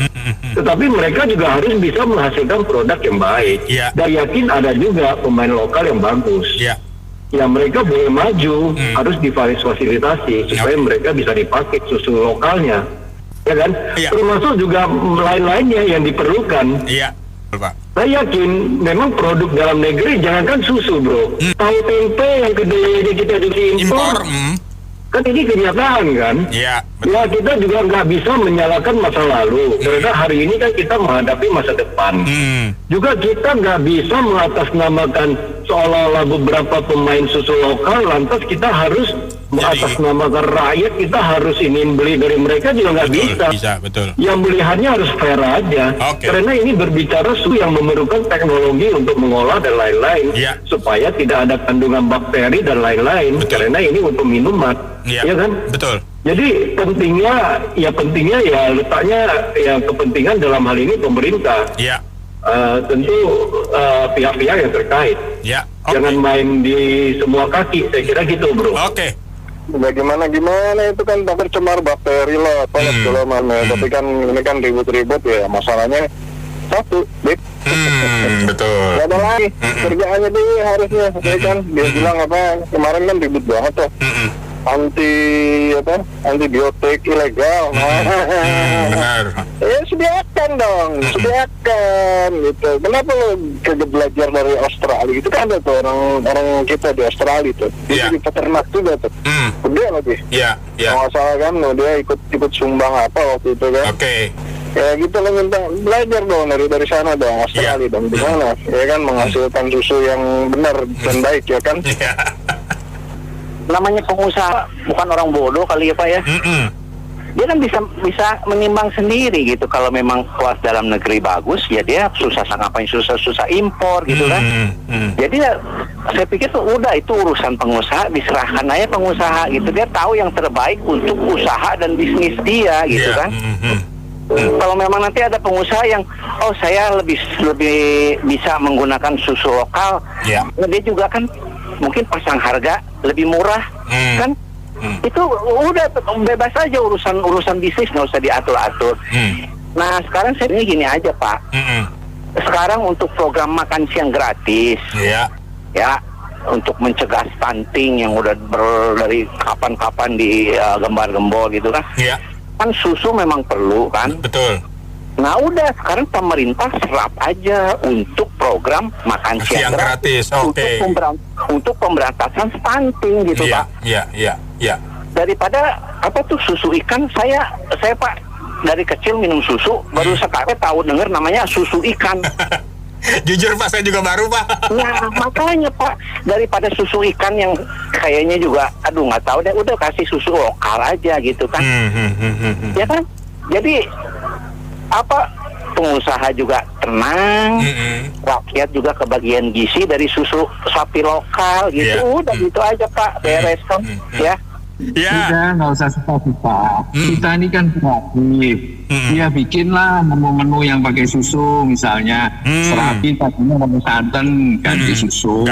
Tetapi mereka juga harus bisa menghasilkan produk yang baik. Dan yakin ada juga pemain lokal yang bagus. Ya mereka boleh maju, harus difasilitasi supaya mereka bisa dipakai susu lokalnya, ya kan? Termasuk juga lain-lainnya yang diperlukan. Pak. Saya yakin memang produk dalam negeri, jangankan susu, bro. Tahu tempe yang kedelainya kita impor. Kan ini kenyataan kan? Ya, kita juga nggak bisa menyalahkan masa lalu, karena hari ini kan kita menghadapi masa depan. Juga kita nggak bisa mengatasnamakan seolah-olah beberapa pemain susu lokal, lantas kita harus mengatasnamakan rakyat, kita harus ini beli dari mereka juga nggak bisa. Bisa, betul. Yang pilihannya harus fair aja. Karena ini berbicara susu yang memerlukan teknologi untuk mengolah dan lain-lain, supaya tidak ada kandungan bakteri dan lain-lain. Karena ini untuk minuman, ya kan? Betul. Jadi pentingnya ya letaknya ya kepentingan dalam hal ini pemerintah. Tentu pihak-pihak yang terkait. Jangan main di semua kaki, saya kira gitu, bro. Bagaimana itu kan tercemar bakteri lah, apa segala macam. Tapi kan ini kan ribut-ribut ya, masalahnya satu, betul. Gak ada lagi kerjaannya dia harusnya, ya kan? Dia bilang apa kemarin kan ribut banget tuh. Antibiotik ilegal. Benar. Ya sediakan dong, sediakan gitu. Kenapa lo kagak belajar dari Australia? Itu kan ada tuh orang kita di Australia tuh. Dia di peternak juga tuh. Gede lagi. Kalau nggak salah kan, dia ikut sumbang apa waktu itu kan. Ya gitu lo minta belajar dong dari sana dong, Australia dong, gimana? Ya kan menghasilkan susu yang benar dan baik ya kan. Namanya pengusaha bukan orang bodoh kali ya Pak ya. Dia kan bisa menimbang sendiri gitu. Kalau memang kelas dalam negeri bagus, ya dia ngapain susah impor gitu kan. Jadi ya, saya pikir tuh udah itu urusan pengusaha, diserahkan aja pengusaha gitu. Dia tahu yang terbaik untuk usaha dan bisnis dia gitu kan. Kalau memang nanti ada pengusaha yang saya lebih bisa menggunakan susu lokal, dia juga kan mungkin pasang harga lebih murah kan, itu udah bebas aja urusan bisnis, nggak usah diatur-atur. Nah sekarang saya gini aja Pak, sekarang untuk program makan siang gratis ya untuk mencegah stunting yang udah dari kapan-kapan di gembar-gembor gitu kan, kan susu memang perlu kan. Betul. Nah udah sekarang pemerintah serap aja untuk program makan siang gratis. Untuk pemberantasan stunting gitu Pak. Iya. Daripada susu ikan, saya Pak dari kecil minum susu, baru sekarang tahu dengar namanya susu ikan. Jujur Pak, saya juga baru Pak. Nah makanya Pak, daripada susu ikan yang kayaknya juga nggak tahu deh, udah kasih susu lokal aja gitu kan. Ya kan, jadi pengusaha juga tenang, rakyat juga kebagian gizi dari susu sapi lokal gitu. Udah gitu aja Pak, beres kan ya. Udah nggak usah susah-susah. Kita ini kan kreatif. Dia bikinlah menu-menu yang pakai susu, misalnya serapi tadinya pakai santan, ganti susu.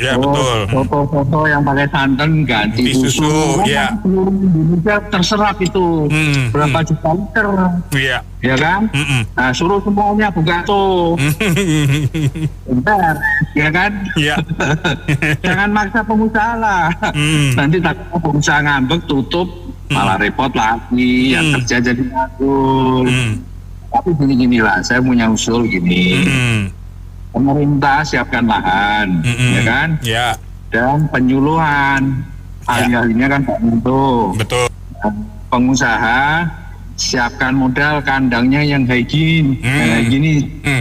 Ya betul. Foto-foto yang pakai santan ganti susu. Seluruh Indonesia terserap itu berapa juta liter. Ya kan? Nah, suruh semuanya buka tuh. Bentar, ya kan? Jangan maksa pengusaha lah. Nanti takut pengusaha ngambek tutup, malah repot lagi, yang kerja jadi nganggur. Tapi gini lah, saya punya usul gini. Pemerintah siapkan lahan, ya kan? Dan penyuluhan. Ahli-ahlinya kan Pak Minto. Betul. Pengusaha siapkan modal kandangnya yang hygiene,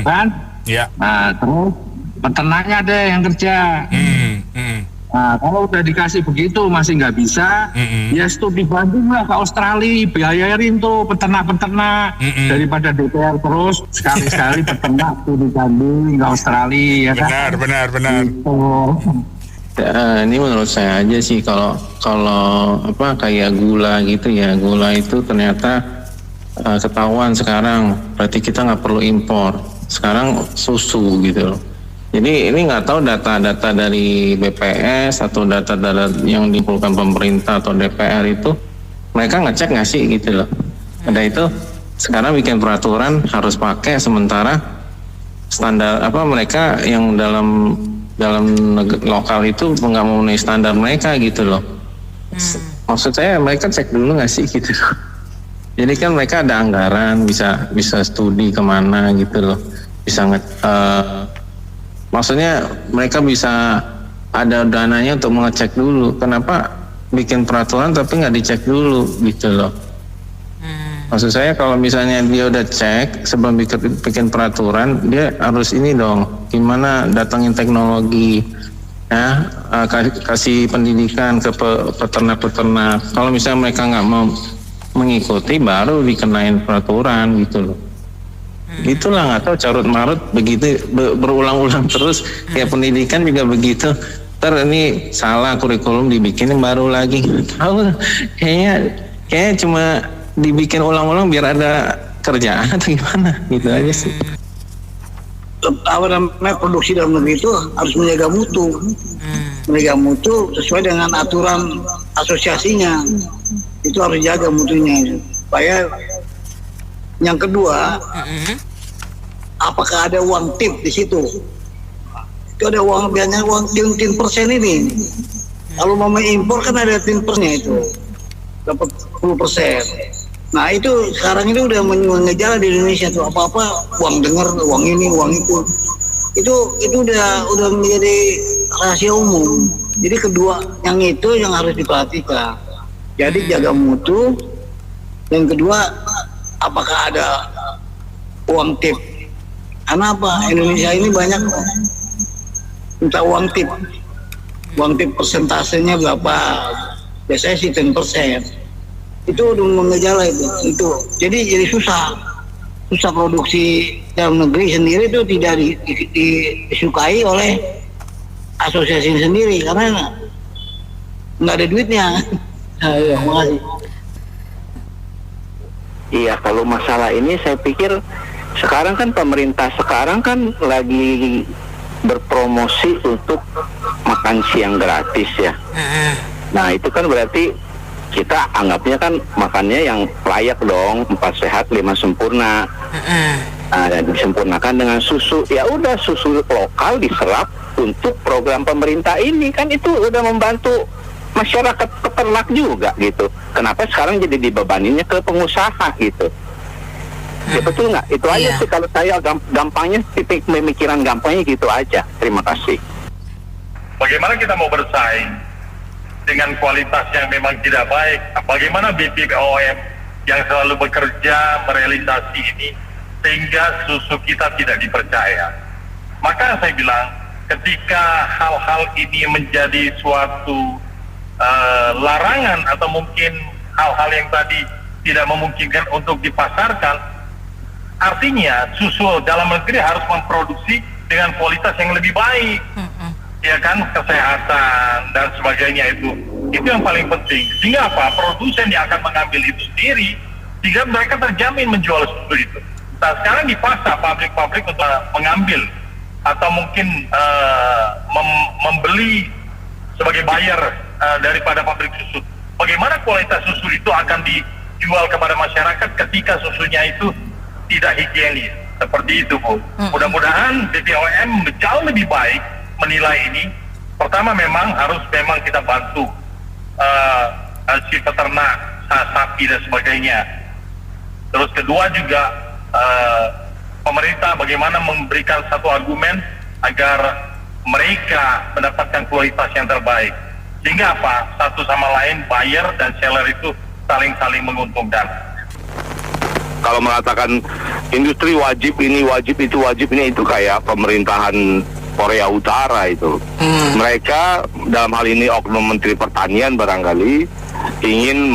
kan? Nah, terus peternaknya deh yang kerja. Nah, kalau udah dikasih begitu masih nggak bisa, ya studi banding lah ke Australia, bayarin tuh peternak-peternak daripada DPR terus sekali-sekali peternak studi banding ke Australia, ya kan? Benar. Gitu. Ini menurut saya aja sih kalau kayak gula gitu ya, gula itu ternyata ketahuan sekarang, berarti kita nggak perlu impor. Sekarang susu gitu loh. Jadi ini nggak tahu data-data dari BPS atau data-data yang dikumpulkan pemerintah atau DPR itu mereka ngecek nggak sih gitu loh. Ada itu sekarang bikin peraturan harus pakai, sementara standar mereka yang dalam lokal itu nggak memenuhi standar mereka gitu loh. Maksud saya mereka cek dulu nggak sih gitu loh. Jadi kan mereka ada anggaran, bisa studi kemana gitu loh, bisa maksudnya mereka bisa ada dananya untuk mengecek dulu. Kenapa bikin peraturan tapi nggak dicek dulu gitu loh? Maksud saya kalau misalnya dia udah cek sebelum bikin peraturan, dia harus ini dong, gimana datangin teknologi, ya, kasih pendidikan ke peternak-peternak. Kalau misalnya mereka nggak mau mengikuti, baru dikenain peraturan gitu loh. Itulah, nggak tahu carut marut begitu berulang-ulang terus. Kayak pendidikan juga begitu. Ini salah kurikulum dibikinin baru lagi. Tahu kayaknya cuma dibikin ulang-ulang biar ada kerjaan atau gimana gitu aja sih. Apa namanya, produksi dalam negeri itu harus menjaga mutu sesuai dengan aturan asosiasinya. Itu harus jaga mutunya supaya. Yang kedua, apakah ada uang tip di situ? Itu ada uang, biasanya uang tin persen ini. Kalau mau impor kan ada tin persennya itu, dapat 10%. Nah itu sekarang itu udah mengejala di Indonesia tuh, apa-apa uang dengar, uang ini, uang itu. Itu udah menjadi rahasia umum. Jadi kedua yang itu yang harus diperhatikan. Jadi jaga mutu. Yang kedua, apakah ada uang tip? Karena apa? Indonesia ini banyak minta uang tip. Uang tip persentasenya berapa? Biasanya sih 10%. Itu udah mengejala itu. Jadi susah produksi dalam negeri sendiri itu tidak disukai oleh asosiasi sendiri karena nggak ada duitnya. Ya, makasih. Iya, kalau masalah ini saya pikir sekarang kan pemerintah sekarang kan lagi berpromosi untuk makan siang gratis ya. Nah itu kan berarti kita anggapnya kan makannya yang layak dong, 4 sehat 5 sempurna. Nah, disempurnakan dengan susu. Ya udah, susu lokal diserap untuk program pemerintah ini, kan itu udah membantu masyarakat peternak juga gitu. Kenapa sekarang jadi dibebaninnya ke pengusaha gitu? Ya betul nggak? Itu aja sih kalau saya gampangnya, titik pemikiran gampangnya gitu aja. Terima kasih. Bagaimana kita mau bersaing dengan kualitas yang memang tidak baik? Bagaimana BPOM yang selalu bekerja merealisasi ini sehingga susu kita tidak dipercaya? Maka saya bilang, ketika hal-hal ini menjadi suatu larangan atau mungkin hal-hal yang tadi tidak memungkinkan untuk dipasarkan, artinya susu dalam negeri harus memproduksi dengan kualitas yang lebih baik. Ya kan, kesehatan dan sebagainya itu yang paling penting. Sehingga apa? Produsen yang akan mengambil itu sendiri, sehingga mereka terjamin menjual susu itu. Nah sekarang di pasar pabrik-pabrik untuk mengambil atau mungkin membeli sebagai buyer daripada pabrik susu. Bagaimana kualitas susu itu akan dijual kepada masyarakat ketika susunya itu tidak higienis? Seperti itu, Bu. Mudah-mudahan BPOM jauh lebih baik menilai ini. Pertama memang kita bantu si peternak, sapi dan sebagainya. Terus kedua juga pemerintah bagaimana memberikan satu argumen agar mereka mendapatkan kualitas yang terbaik. Sehingga apa? Satu sama lain, buyer dan seller itu saling menguntungkan. Kalau mengatakan industri wajib ini, wajib itu, wajib ini, itu kayak pemerintahan Korea Utara itu. Mereka dalam hal ini oknum Menteri Pertanian barangkali ingin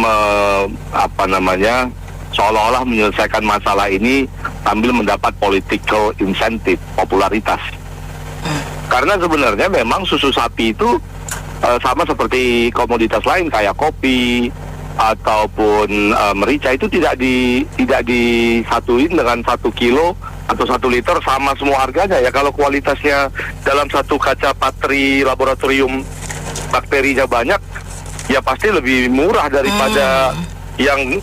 seolah-olah menyelesaikan masalah ini sambil mendapat political incentive, popularitas. Karena sebenarnya memang susu sapi itu sama seperti komoditas lain kayak kopi ataupun merica, itu tidak disatuin dengan 1 kilo atau 1 liter sama semua harganya ya. Kalau kualitasnya dalam satu kaca patri laboratorium bakterinya banyak, ya pasti lebih murah daripada yang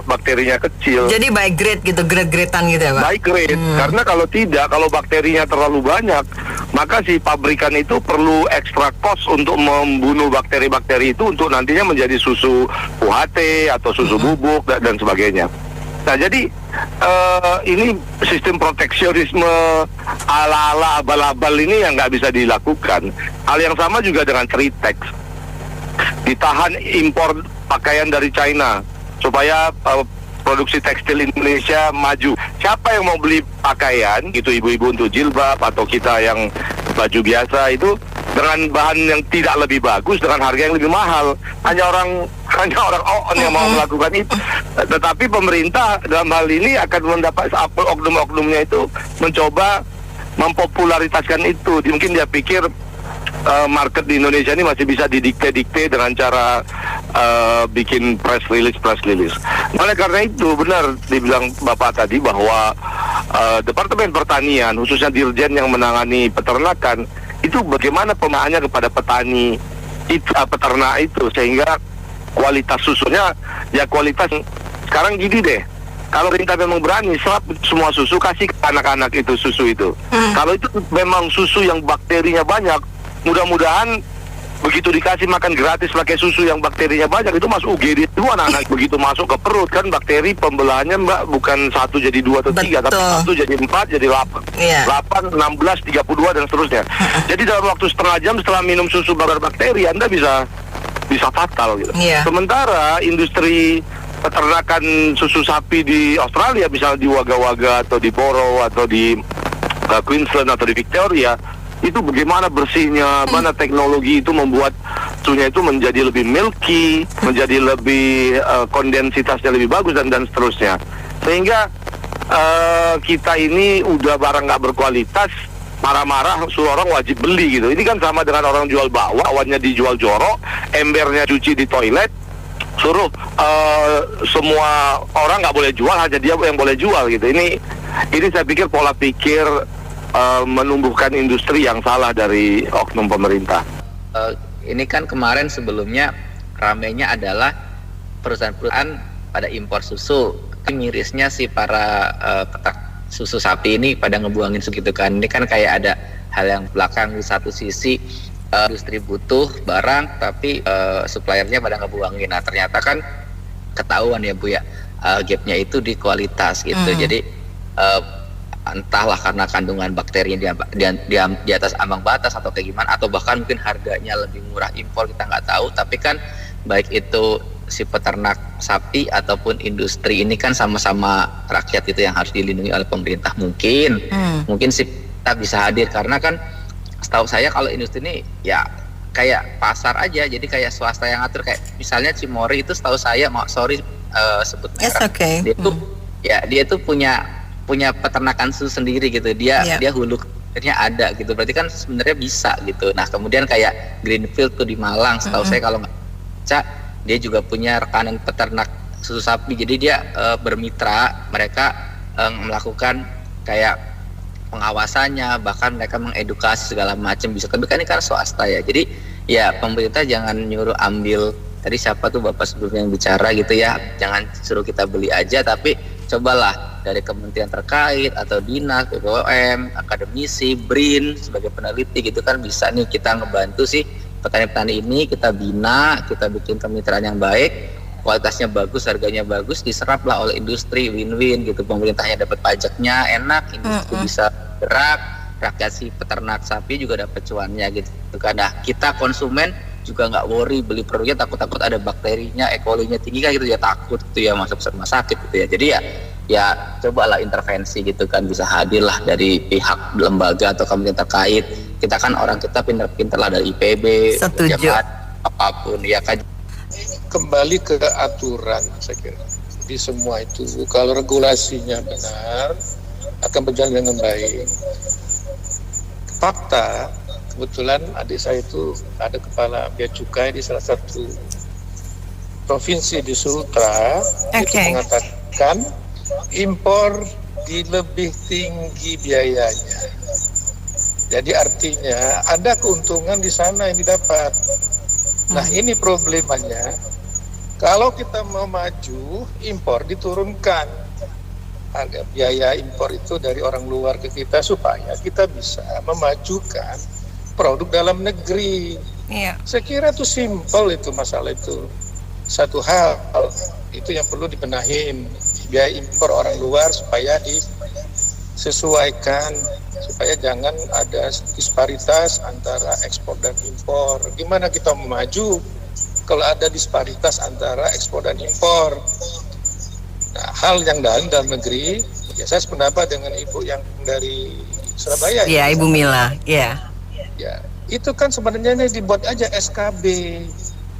bakterinya kecil. Jadi by grade gitu, grade-gradean gitu ya Pak? By grade, karena kalau tidak, kalau bakterinya terlalu banyak, maka si pabrikan itu perlu extra cost untuk membunuh bakteri-bakteri itu untuk nantinya menjadi susu UHT atau susu bubuk dan sebagainya. Nah jadi ini sistem proteksionisme ala-ala abal-abal ini yang nggak bisa dilakukan. Hal yang sama juga dengan Tritex. Ditahan impor pakaian dari China supaya produksi tekstil Indonesia maju. Siapa yang mau beli pakaian gitu, ibu-ibu untuk jilbab atau kita yang baju biasa itu dengan bahan yang tidak lebih bagus dengan harga yang lebih mahal. Hanya orang on yang mau melakukan itu. Tetapi pemerintah dalam hal ini akan mendapat oknum-oknumnya itu mencoba mempopularitaskan itu. Mungkin dia pikir market di Indonesia ini masih bisa didikte-dikte dengan cara bikin press release. Oleh karena itu benar dibilang Bapak tadi bahwa Departemen Pertanian khususnya Dirjen yang menangani peternakan itu bagaimana pemahamannya kepada petani itu, peternak itu sehingga kualitas susunya ya kualitas. Sekarang gini deh, kalau pemerintah memang berani serap semua susu kasih ke anak-anak itu susu itu. Kalau itu memang susu yang bakterinya banyak, mudah-mudahan begitu dikasih makan gratis pakai susu yang bakterinya banyak itu masuk UGD itu anak-anak begitu masuk ke perut kan bakteri pembelahannya Mbak bukan 1 jadi 2 atau 3 tapi 1 jadi 4 jadi 8 8, 16, 32 dan seterusnya. Jadi dalam waktu setengah jam setelah minum susu bakar bakteri Anda bisa fatal gitu. Sementara industri peternakan susu sapi di Australia misalnya di Wagga-Wagga atau di Borough atau di Queensland atau di Victoria itu bagaimana bersihnya, mana teknologi itu membuat susunya itu menjadi lebih milky, menjadi lebih kondensitasnya lebih bagus dan seterusnya. Sehingga kita ini udah barang nggak berkualitas, marah-marah suruh orang wajib beli gitu. Ini kan sama dengan orang jual bawah, awannya dijual jorok, embernya cuci di toilet, suruh semua orang nggak boleh jual, hanya dia yang boleh jual gitu. Ini saya pikir pola pikir menumbuhkan industri yang salah dari oknum pemerintah. Ini kan kemarin sebelumnya ramainya adalah perusahaan-perusahaan pada impor susu. Mirisnya si para peternak susu sapi ini pada ngebuangin segitu kan. Ini kan kayak ada hal yang belakang di satu sisi industri butuh barang tapi suppliernya pada ngebuangin. Nah ternyata kan ketahuan ya Bu ya gapnya itu di kualitas gitu. Jadi entahlah karena kandungan bakteri di atas ambang batas atau kayak gimana atau bahkan mungkin harganya lebih murah impor kita nggak tahu. Tapi kan baik itu si peternak sapi ataupun industri ini kan sama-sama rakyat itu yang harus dilindungi oleh pemerintah. Mungkin sih kita bisa hadir karena kan setahu saya kalau industri ini ya kayak pasar aja, jadi kayak swasta yang ngatur. Kayak misalnya Cimory itu setahu saya sebut merek, dia tuh punya peternakan susu sendiri gitu. Dia hulunya ada gitu. Berarti kan sebenarnya bisa gitu. Nah, kemudian kayak Greenfield tuh di Malang, setahu saya kalau nggak baca, dia juga punya rekanan peternak susu sapi. Jadi dia bermitra, mereka melakukan kayak pengawasannya, bahkan mereka mengedukasi segala macam bisa. Tapi kan ini kan swasta ya. Jadi ya pemerintah jangan nyuruh ambil, tadi siapa tuh Bapak sebelumnya yang bicara gitu ya, jangan suruh kita beli aja, tapi cobalah dari kementerian terkait atau dinas, BPOM, akademisi, BRIN sebagai peneliti gitu kan bisa nih kita ngebantu sih petani-petani ini, kita bina, kita bikin kemitraan yang baik, kualitasnya bagus, harganya bagus, diseraplah oleh industri, win-win gitu. Pemerintahnya dapat pajaknya enak, industri bisa gerak, rakyat si peternak sapi juga dapat cuannya gitu kan. Nah kita konsumen juga nggak worry beli produknya, takut ada bakterinya, E. coli-nya tinggi kan gitu ya, takut gitu ya masuk rumah sakit gitu ya. Jadi ya cobalah intervensi gitu kan, bisa hadirlah dari pihak lembaga atau kementerian terkait. Kita kan orang kita pinter-pinter lah dari IPB, apapun ya kan. Kembali ke aturan saya kira di semua itu, kalau regulasinya benar akan berjalan dengan baik. Fakta, kebetulan adik saya itu ada kepala bea cukai di salah satu provinsi di Sultra, itu mengatakan impor di lebih tinggi biayanya. Jadi artinya ada keuntungan di sana yang didapat. Nah ini problemanya, kalau kita mau maju, impor diturunkan. Harga biaya impor itu dari orang luar ke kita supaya kita bisa memajukan produk dalam negeri. Saya kira itu simpel itu masalah itu. Satu hal itu yang perlu dibenahin, biaya impor orang luar supaya disesuaikan, supaya jangan ada disparitas antara ekspor dan impor. Gimana kita mau maju kalau ada disparitas antara ekspor dan impor? Nah, hal yang dalam negeri, ya saya sependapat dengan Ibu yang dari Surabaya. Ya, Ibu Mila. Ya. Ya, itu kan sebenarnya ini dibuat aja SKB,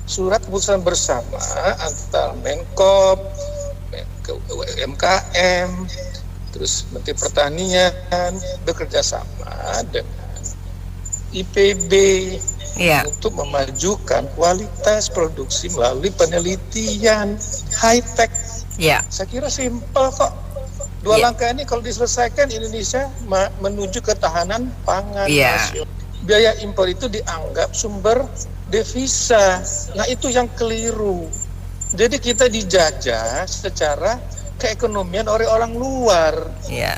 surat keputusan bersama antara Menkop, UMKM, terus Menteri Pertanian bekerja sama dengan IPB untuk memajukan kualitas produksi melalui penelitian high-tech. Saya kira simpel kok. Dua langkah ini kalau diselesaikan, Indonesia menuju ketahanan pangan nasional. Biaya impor itu dianggap sumber devisa. Nah, itu yang keliru. Jadi kita dijajah secara keekonomian oleh orang luar. Iya.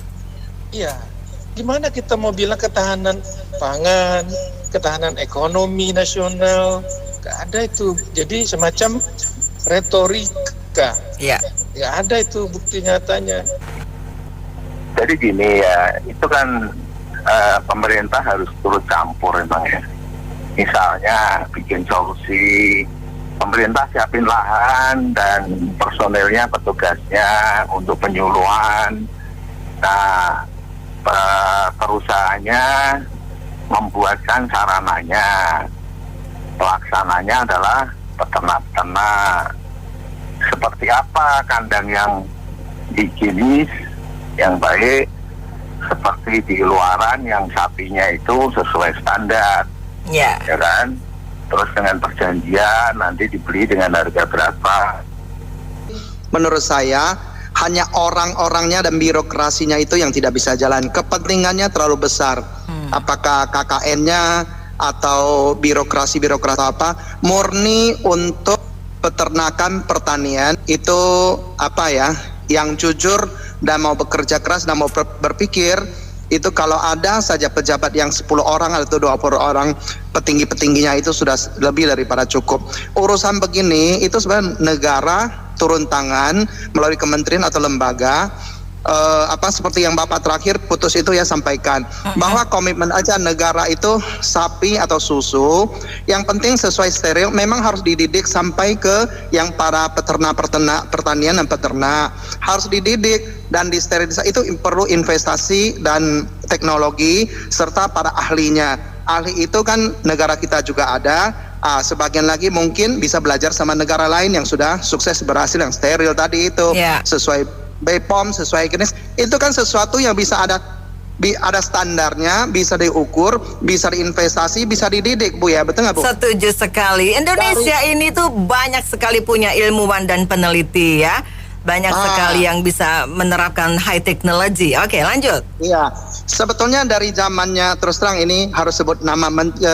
Gimana kita mau bilang ketahanan pangan, ketahanan ekonomi nasional? Gak ada itu. Jadi semacam retorika. Gak ada itu bukti nyatanya. Jadi gini ya, itu kan pemerintah harus turut campur emang ya. Misalnya bikin solusi, pemerintah siapin lahan dan personelnya, petugasnya untuk penyuluhan. Nah, perusahaannya membuatkan sarananya, pelaksananya adalah peternak-peternak. Seperti apa kandang yang higienis, yang baik, seperti di luaran yang sapinya itu sesuai standar, ya kan? Terus dengan perjanjian nanti dibeli dengan harga berapa? Menurut saya hanya orang-orangnya dan birokrasinya itu yang tidak bisa jalan. Kepentingannya terlalu besar. Apakah KKN-nya atau birokrasi apa, murni untuk peternakan pertanian itu apa ya, yang jujur dan mau bekerja keras dan mau berpikir, itu kalau ada saja pejabat yang 10 orang atau 20 orang, petinggi-petingginya itu sudah lebih daripada cukup. Urusan begini itu sebenarnya negara turun tangan melalui kementerian atau lembaga, seperti yang Bapak terakhir putus itu ya sampaikan, bahwa komitmen aja negara itu sapi atau susu, yang penting sesuai steril, memang harus dididik sampai ke yang para peternak pertanian dan peternak harus dididik dan disterilisasi. Itu perlu investasi dan teknologi serta para ahlinya. Ahli itu kan negara kita juga ada. Sebagian lagi mungkin bisa belajar sama negara lain yang sudah sukses berhasil, yang steril tadi itu, sesuai BPOM, sesuai jenis. Itu kan sesuatu yang bisa ada standarnya, bisa diukur, bisa diinvestasi, bisa dididik, Bu ya, betul nggak Bu? Setuju sekali. Indonesia ini tuh banyak sekali punya ilmuwan dan peneliti ya. Banyak sekali yang bisa menerapkan high technology. Oke, lanjut. Iya, sebetulnya dari zamannya, terus terang ini harus sebut nama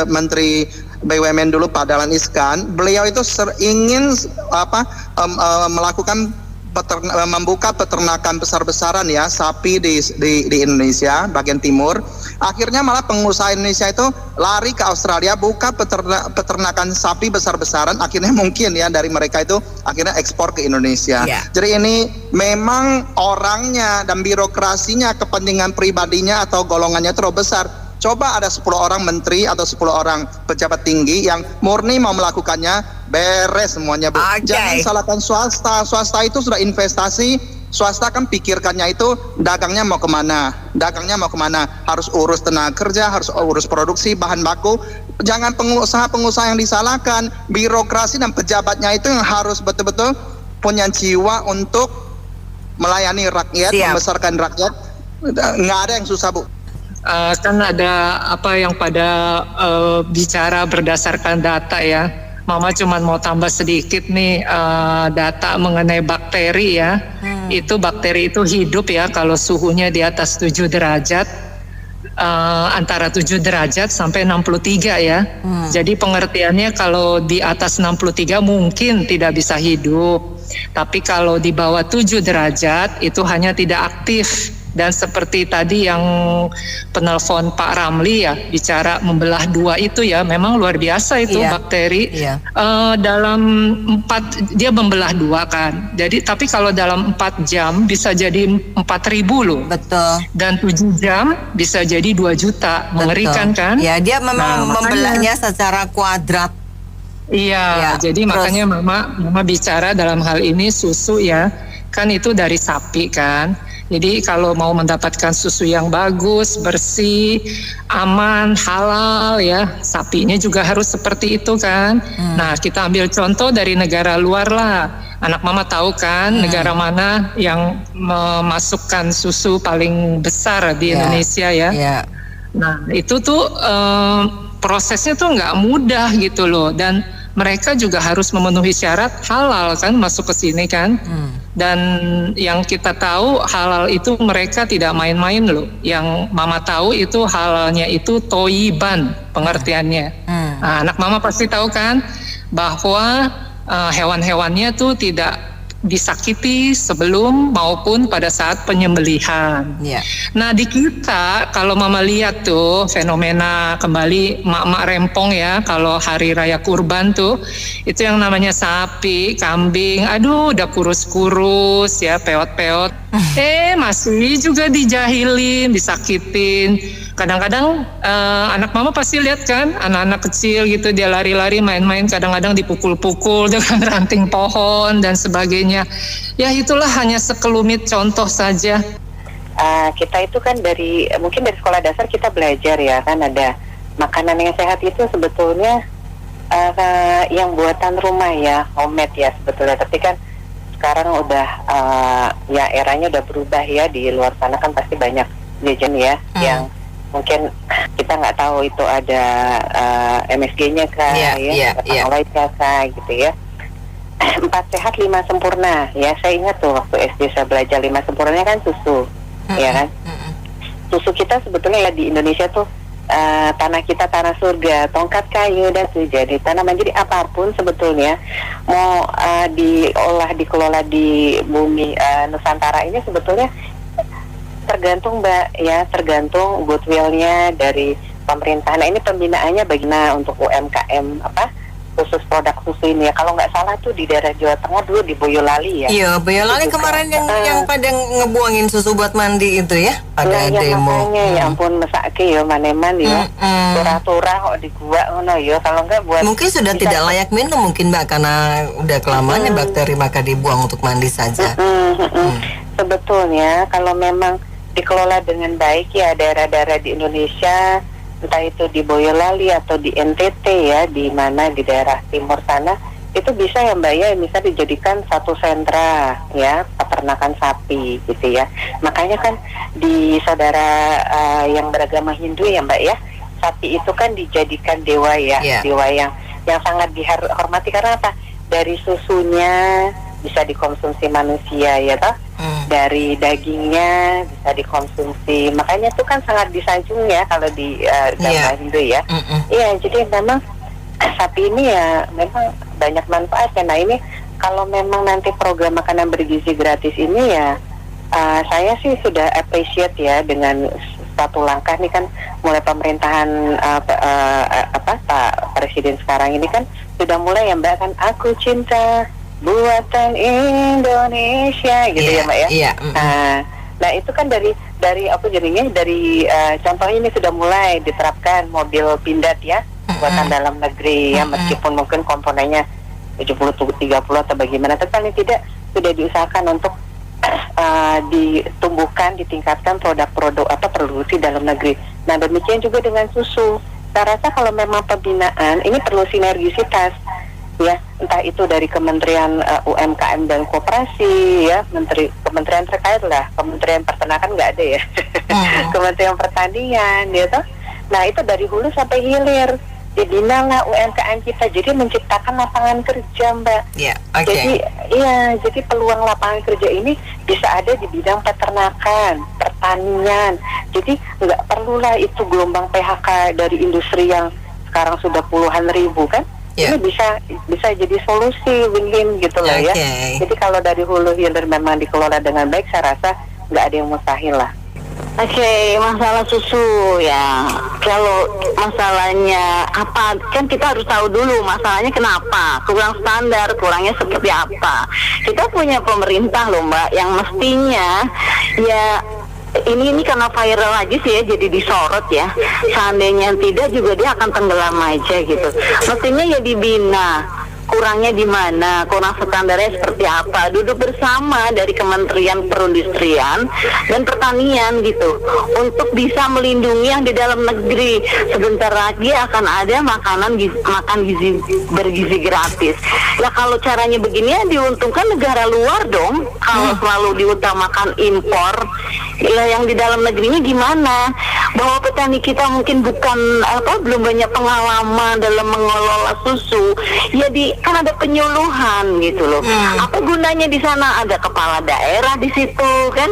Menteri BUMN dulu, Pak Dahlan Iskan. Beliau itu ingin melakukan membuka peternakan besar-besaran ya, sapi di Indonesia bagian timur. Akhirnya malah pengusaha Indonesia itu lari ke Australia, buka peternakan sapi besar-besaran. Akhirnya mungkin ya dari mereka itu akhirnya ekspor ke Indonesia. Jadi ini memang orangnya dan birokrasinya, kepentingan pribadinya atau golongannya terlalu besar. Coba ada 10 orang menteri atau 10 orang pejabat tinggi yang murni mau melakukannya, beres semuanya, Bu. Jangan salahkan swasta. Swasta itu sudah investasi. Swasta kan pikirkannya itu dagangnya mau kemana, harus urus tenaga kerja, harus urus produksi bahan baku. Jangan pengusaha yang disalahkan, birokrasi dan pejabatnya itu yang harus betul-betul punya jiwa untuk melayani rakyat, membesarkan rakyat. Nggak ada yang susah, Bu. Kan ada apa yang pada bicara berdasarkan data ya. Mama cuma mau tambah sedikit nih data mengenai bakteri ya. Itu bakteri itu hidup ya kalau suhunya di atas 7 derajat, antara 7 derajat sampai 63 ya. Jadi pengertiannya kalau di atas 63 mungkin tidak bisa hidup. Tapi kalau di bawah 7 derajat itu hanya tidak aktif. Dan seperti tadi yang penelpon Pak Ramli ya, bicara membelah dua itu ya, memang luar biasa itu bakteri. Dalam 4, dia membelah dua kan. Jadi tapi kalau dalam 4 jam bisa jadi 4.000 loh. Betul. Dan 7 jam bisa jadi 2 juta. Mengerikan kan? Ya, dia memang membelahnya secara kuadrat. Iya, jadi makanya mama bicara dalam hal ini susu ya. kan itu dari sapi kan. Jadi kalau mau mendapatkan susu yang bagus, bersih, aman, halal ya, sapinya juga harus seperti itu kan. Nah, kita ambil contoh dari negara luar lah. Anak mama tahu kan negara mana yang memasukkan susu paling besar di Indonesia ya. Nah, itu tuh prosesnya tuh nggak mudah gitu loh, dan mereka juga harus memenuhi syarat halal kan masuk ke sini kan. Dan yang kita tahu halal itu mereka tidak main-main loh. Yang mama tahu itu halalnya itu toyiban pengertiannya. Nah, anak mama pasti tahu kan bahwa hewan-hewannya tuh tidak disakiti sebelum maupun pada saat penyembelihan. Nah, di kita kalau mama lihat tuh fenomena kembali mak-mak rempong ya, kalau hari raya kurban tuh itu yang namanya sapi, kambing, aduh udah kurus-kurus ya, peot-peot, masih juga dijahilin, disakitin. Kadang-kadang anak mama pasti lihat kan, anak-anak kecil gitu dia lari-lari main-main, kadang-kadang dipukul-pukul dengan ranting pohon dan sebagainya. Ya itulah hanya sekelumit contoh saja. Kita itu kan mungkin dari sekolah dasar kita belajar ya kan, ada makanan yang sehat itu sebetulnya yang buatan rumah ya, homemade ya sebetulnya. Tapi kan sekarang udah ya eranya udah berubah ya, di luar sana kan pasti banyak jajan ya yang mungkin kita nggak tahu itu ada MSG-nya kah, kah gitu ya. 4 sehat 5 sempurna ya, saya ingat tuh waktu SD saya belajar 5 sempurnanya kan susu, ya kan. Susu kita sebetulnya ya di Indonesia tuh tanah kita tanah surga, tongkat kayu dan tuh jadi tanaman. Jadi apapun sebetulnya mau dikelola di bumi Nusantara ini sebetulnya tergantung Mbak ya, tergantung goodwill-nya dari pemerintah. Nah, ini pembinaannya bagaimana untuk UMKM khusus produk susu ini ya. Kalau nggak salah tuh di daerah Jawa Tengah dulu di Boyolali ya. Iya, Boyolali kemarin yang pada ngebuangin susu buat mandi itu ya, pada demo. Makanya ya ampun mesake ya maneman ya. Turah-turah kok di gua ngono ya, kalau nggak buat mungkin sudah tidak layak minum mungkin Mbak, karena udah kelamaan bakteri maka dibuang untuk mandi saja. Sebetulnya kalau memang dikelola dengan baik ya daerah-daerah di Indonesia, entah itu di Boyolali atau di NTT ya, di mana di daerah timur sana, itu bisa ya Mbak ya, bisa dijadikan satu sentra ya peternakan sapi gitu ya. Makanya kan di saudara yang beragama Hindu ya Mbak ya, sapi itu kan dijadikan dewa ya, dewa yang sangat dihormati. Karena apa? Dari susunya bisa dikonsumsi manusia ya toh. Dari dagingnya bisa dikonsumsi, makanya itu kan sangat disanjung ya kalau di agama Hindu ya. Iya, jadi memang sapi ini ya memang banyak manfaatnya. Nah ini kalau memang nanti program makanan bergizi gratis ini ya, saya sih sudah appreciate ya dengan satu langkah nih kan, mulai pemerintahan Pak Presiden sekarang ini kan sudah mulai ya Mbak kan, aku cinta buatan Indonesia gitu ya Mbak ya. Nah itu kan dari aku jadinya dari contoh ini sudah mulai diterapkan mobil pindad ya, buatan dalam negeri ya, meskipun mungkin komponennya 70-30 atau bagaimana, tapi paling tidak sudah diusahakan untuk ditumbuhkan, ditingkatkan produk-produk produksi dalam negeri. Nah demikian juga dengan susu. Saya rasa kalau memang pembinaan ini perlu sinergisitas ya, entah itu dari Kementerian UMKM dan Koperasi ya, kementerian terkait lah, Kementerian Peternakan nggak ada ya, Kementerian Pertanian gitu. Nah itu dari hulu sampai hilir dibinalah UMKM kita, jadi menciptakan lapangan kerja Mbak. Jadi peluang lapangan kerja ini bisa ada di bidang peternakan, pertanian. Jadi nggak perlulah itu gelombang PHK dari industri yang sekarang sudah puluhan ribu kan. Ini bisa jadi solusi win-win gitu loh ya. Jadi kalau dari hulu hilir memang dikelola dengan baik, saya rasa nggak ada yang mustahil lah. Masalah susu ya. Kalau masalahnya apa, kan kita harus tahu dulu masalahnya kenapa, kurang standar, kurangnya seperti apa. Kita punya pemerintah loh Mbak, yang mestinya ya ini karena viral aja sih ya, jadi disorot ya. Seandainya tidak juga dia akan tenggelam aja gitu. Mestinya ya dibina kurangnya di mana, kurang standarnya seperti apa, duduk bersama dari Kementerian Perindustrian dan Pertanian gitu untuk bisa melindungi yang di dalam negeri. Sebentar lagi akan ada makan gizi bergizi gratis. Lah kalau caranya begini ya diuntungkan negara luar dong. Kalau selalu diutamakan impor, lah yang di dalam negerinya gimana? Bahwa petani kita mungkin belum banyak pengalaman dalam mengelola susu. Ya kan ada penyuluhan gitu loh. Apa gunanya di sana? Ada kepala daerah di situ kan,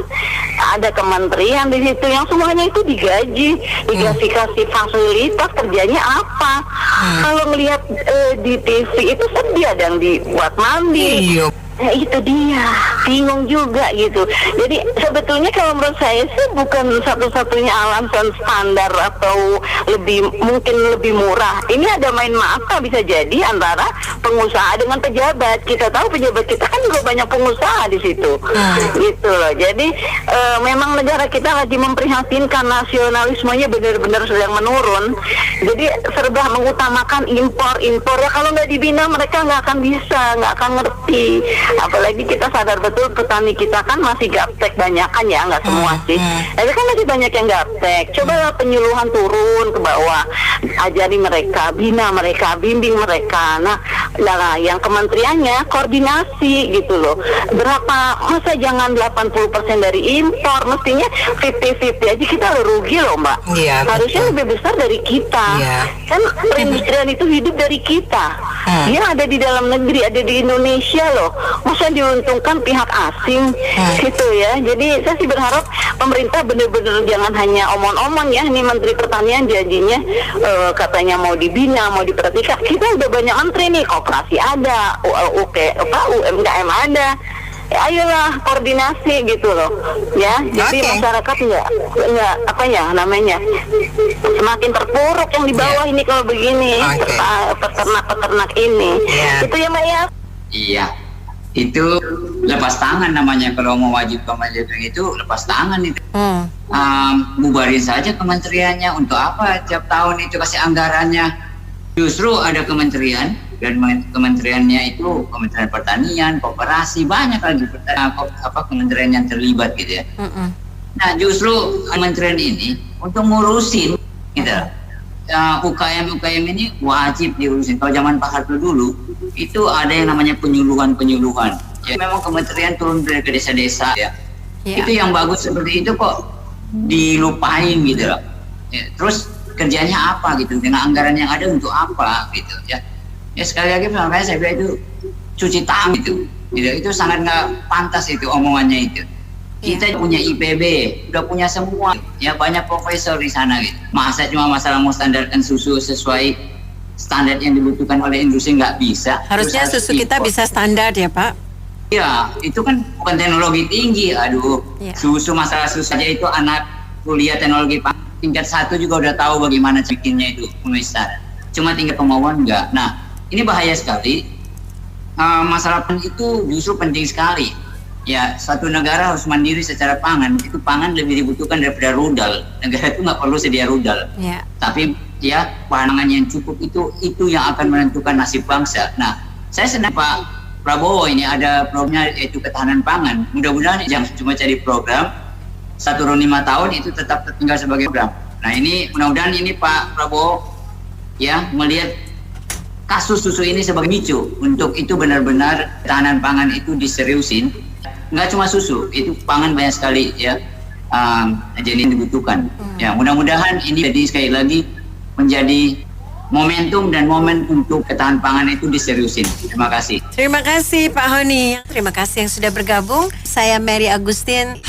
ada kementerian di situ yang semuanya itu digaji, dikasih fasilitas, kerjanya apa? Kalau melihat di TV itu sedih, ada yang dibuat mandi. Ya itu dia, bingung juga gitu. Jadi sebetulnya kalau menurut saya sih bukan satu-satunya alasan standar atau mungkin lebih murah. Ini ada main mata bisa jadi antara pengusaha dengan pejabat. Kita tahu pejabat kita kan juga banyak pengusaha di situ, gitu loh. Jadi memang negara kita lagi memprihatinkan, nasionalismenya benar-benar sedang menurun. Jadi serba mengutamakan impor ya. Kalau nggak dibina mereka nggak akan bisa, nggak akan ngerti. Apalagi kita sadar betul petani kita kan masih gaptek banyakan ya, nggak semua sih. Tapi kan masih banyak yang gaptek. Coba penyuluhan turun ke bawah, ajari mereka, bina mereka, bimbing mereka. Nah, yang kementeriannya koordinasi gitu loh. Masa jangan 80% dari impor, mestinya 50-50 aja, kita rugi loh Mbak. Iya, harusnya lebih besar dari kita. Kan perindustrian itu hidup dari kita. Dia ada di dalam negeri, ada di Indonesia loh. Masa diuntungkan pihak asing gitu ya. Jadi saya sih berharap pemerintah benar-benar jangan hanya omong-omong ya. Ini Menteri Pertanian janjinya katanya mau dibina, mau diperhatikan. Kita udah banyak antri nih, koperasi ada, UMKM ada. Ya, ayolah koordinasi gitu loh ya. Jadi masyarakat nggak semakin terpuruk yang di bawah ini kalau begini, peternak ini. Itu ya Mbak ya. Iya, itu lepas tangan namanya. Kalau mau wajib itu lepas tangan itu. Bubarin saja kementeriannya. Untuk apa tiap tahun itu kasih anggarannya? Justru ada kementerian, dan kementeriannya itu Kementerian Pertanian, Koperasi, banyak lagi kementerian yang terlibat gitu ya. Nah justru kementerian ini untuk ngurusin gitu. UKM ini wajib diurusin. Kalau zaman Pak Harto dulu itu ada yang namanya penyuluhan. Ya, memang kementerian turun ke desa-desa ya. Itu yang bagus seperti itu kok dilupain gitu loh. Ya, terus kerjanya apa gitu, dengan anggaran yang ada untuk apa gitu ya. Ya sekali lagi makanya saya bilang itu cuci tangan gitu. Itu sangat nggak pantas itu omongannya itu. Kita punya IPB, udah punya semua, ya banyak profesor di sana gitu. Masa cuma masalah mau standarkan susu sesuai standar yang dibutuhkan oleh industri nggak bisa. Harusnya susu kita bisa standar ya Pak? Ya, itu kan bukan teknologi tinggi. Susu, masalah susu aja itu anak kuliah teknologi tingkat 1 juga udah tahu bagaimana bikinnya itu pemisah. Cuma tingkat kemauan enggak. Nah, ini bahaya sekali. Masalah itu justru penting sekali. Ya, satu negara harus mandiri secara pangan. Itu pangan lebih dibutuhkan daripada rudal. Negara itu nggak perlu sedia rudal. Tapi ya pangan yang cukup itu yang akan menentukan nasib bangsa. Nah, saya senang Pak Prabowo ini ada programnya yaitu ketahanan pangan. Mudah-mudahan jangan cuma cari program 1-5 tahun itu tetap tinggal sebagai program. Nah ini mudah-mudahan ini Pak Prabowo ya melihat kasus susu ini sebagai micu untuk itu benar-benar ketahanan pangan itu diseriusin. Nggak cuma susu, itu pangan banyak sekali ya jenis yang dibutuhkan. Ya mudah-mudahan ini jadi sekali lagi menjadi momentum dan momen untuk ketahanan pangan itu diseriusin. Terima kasih. Terima kasih Pak Honi. Terima kasih yang sudah bergabung. Saya Mary Agustin.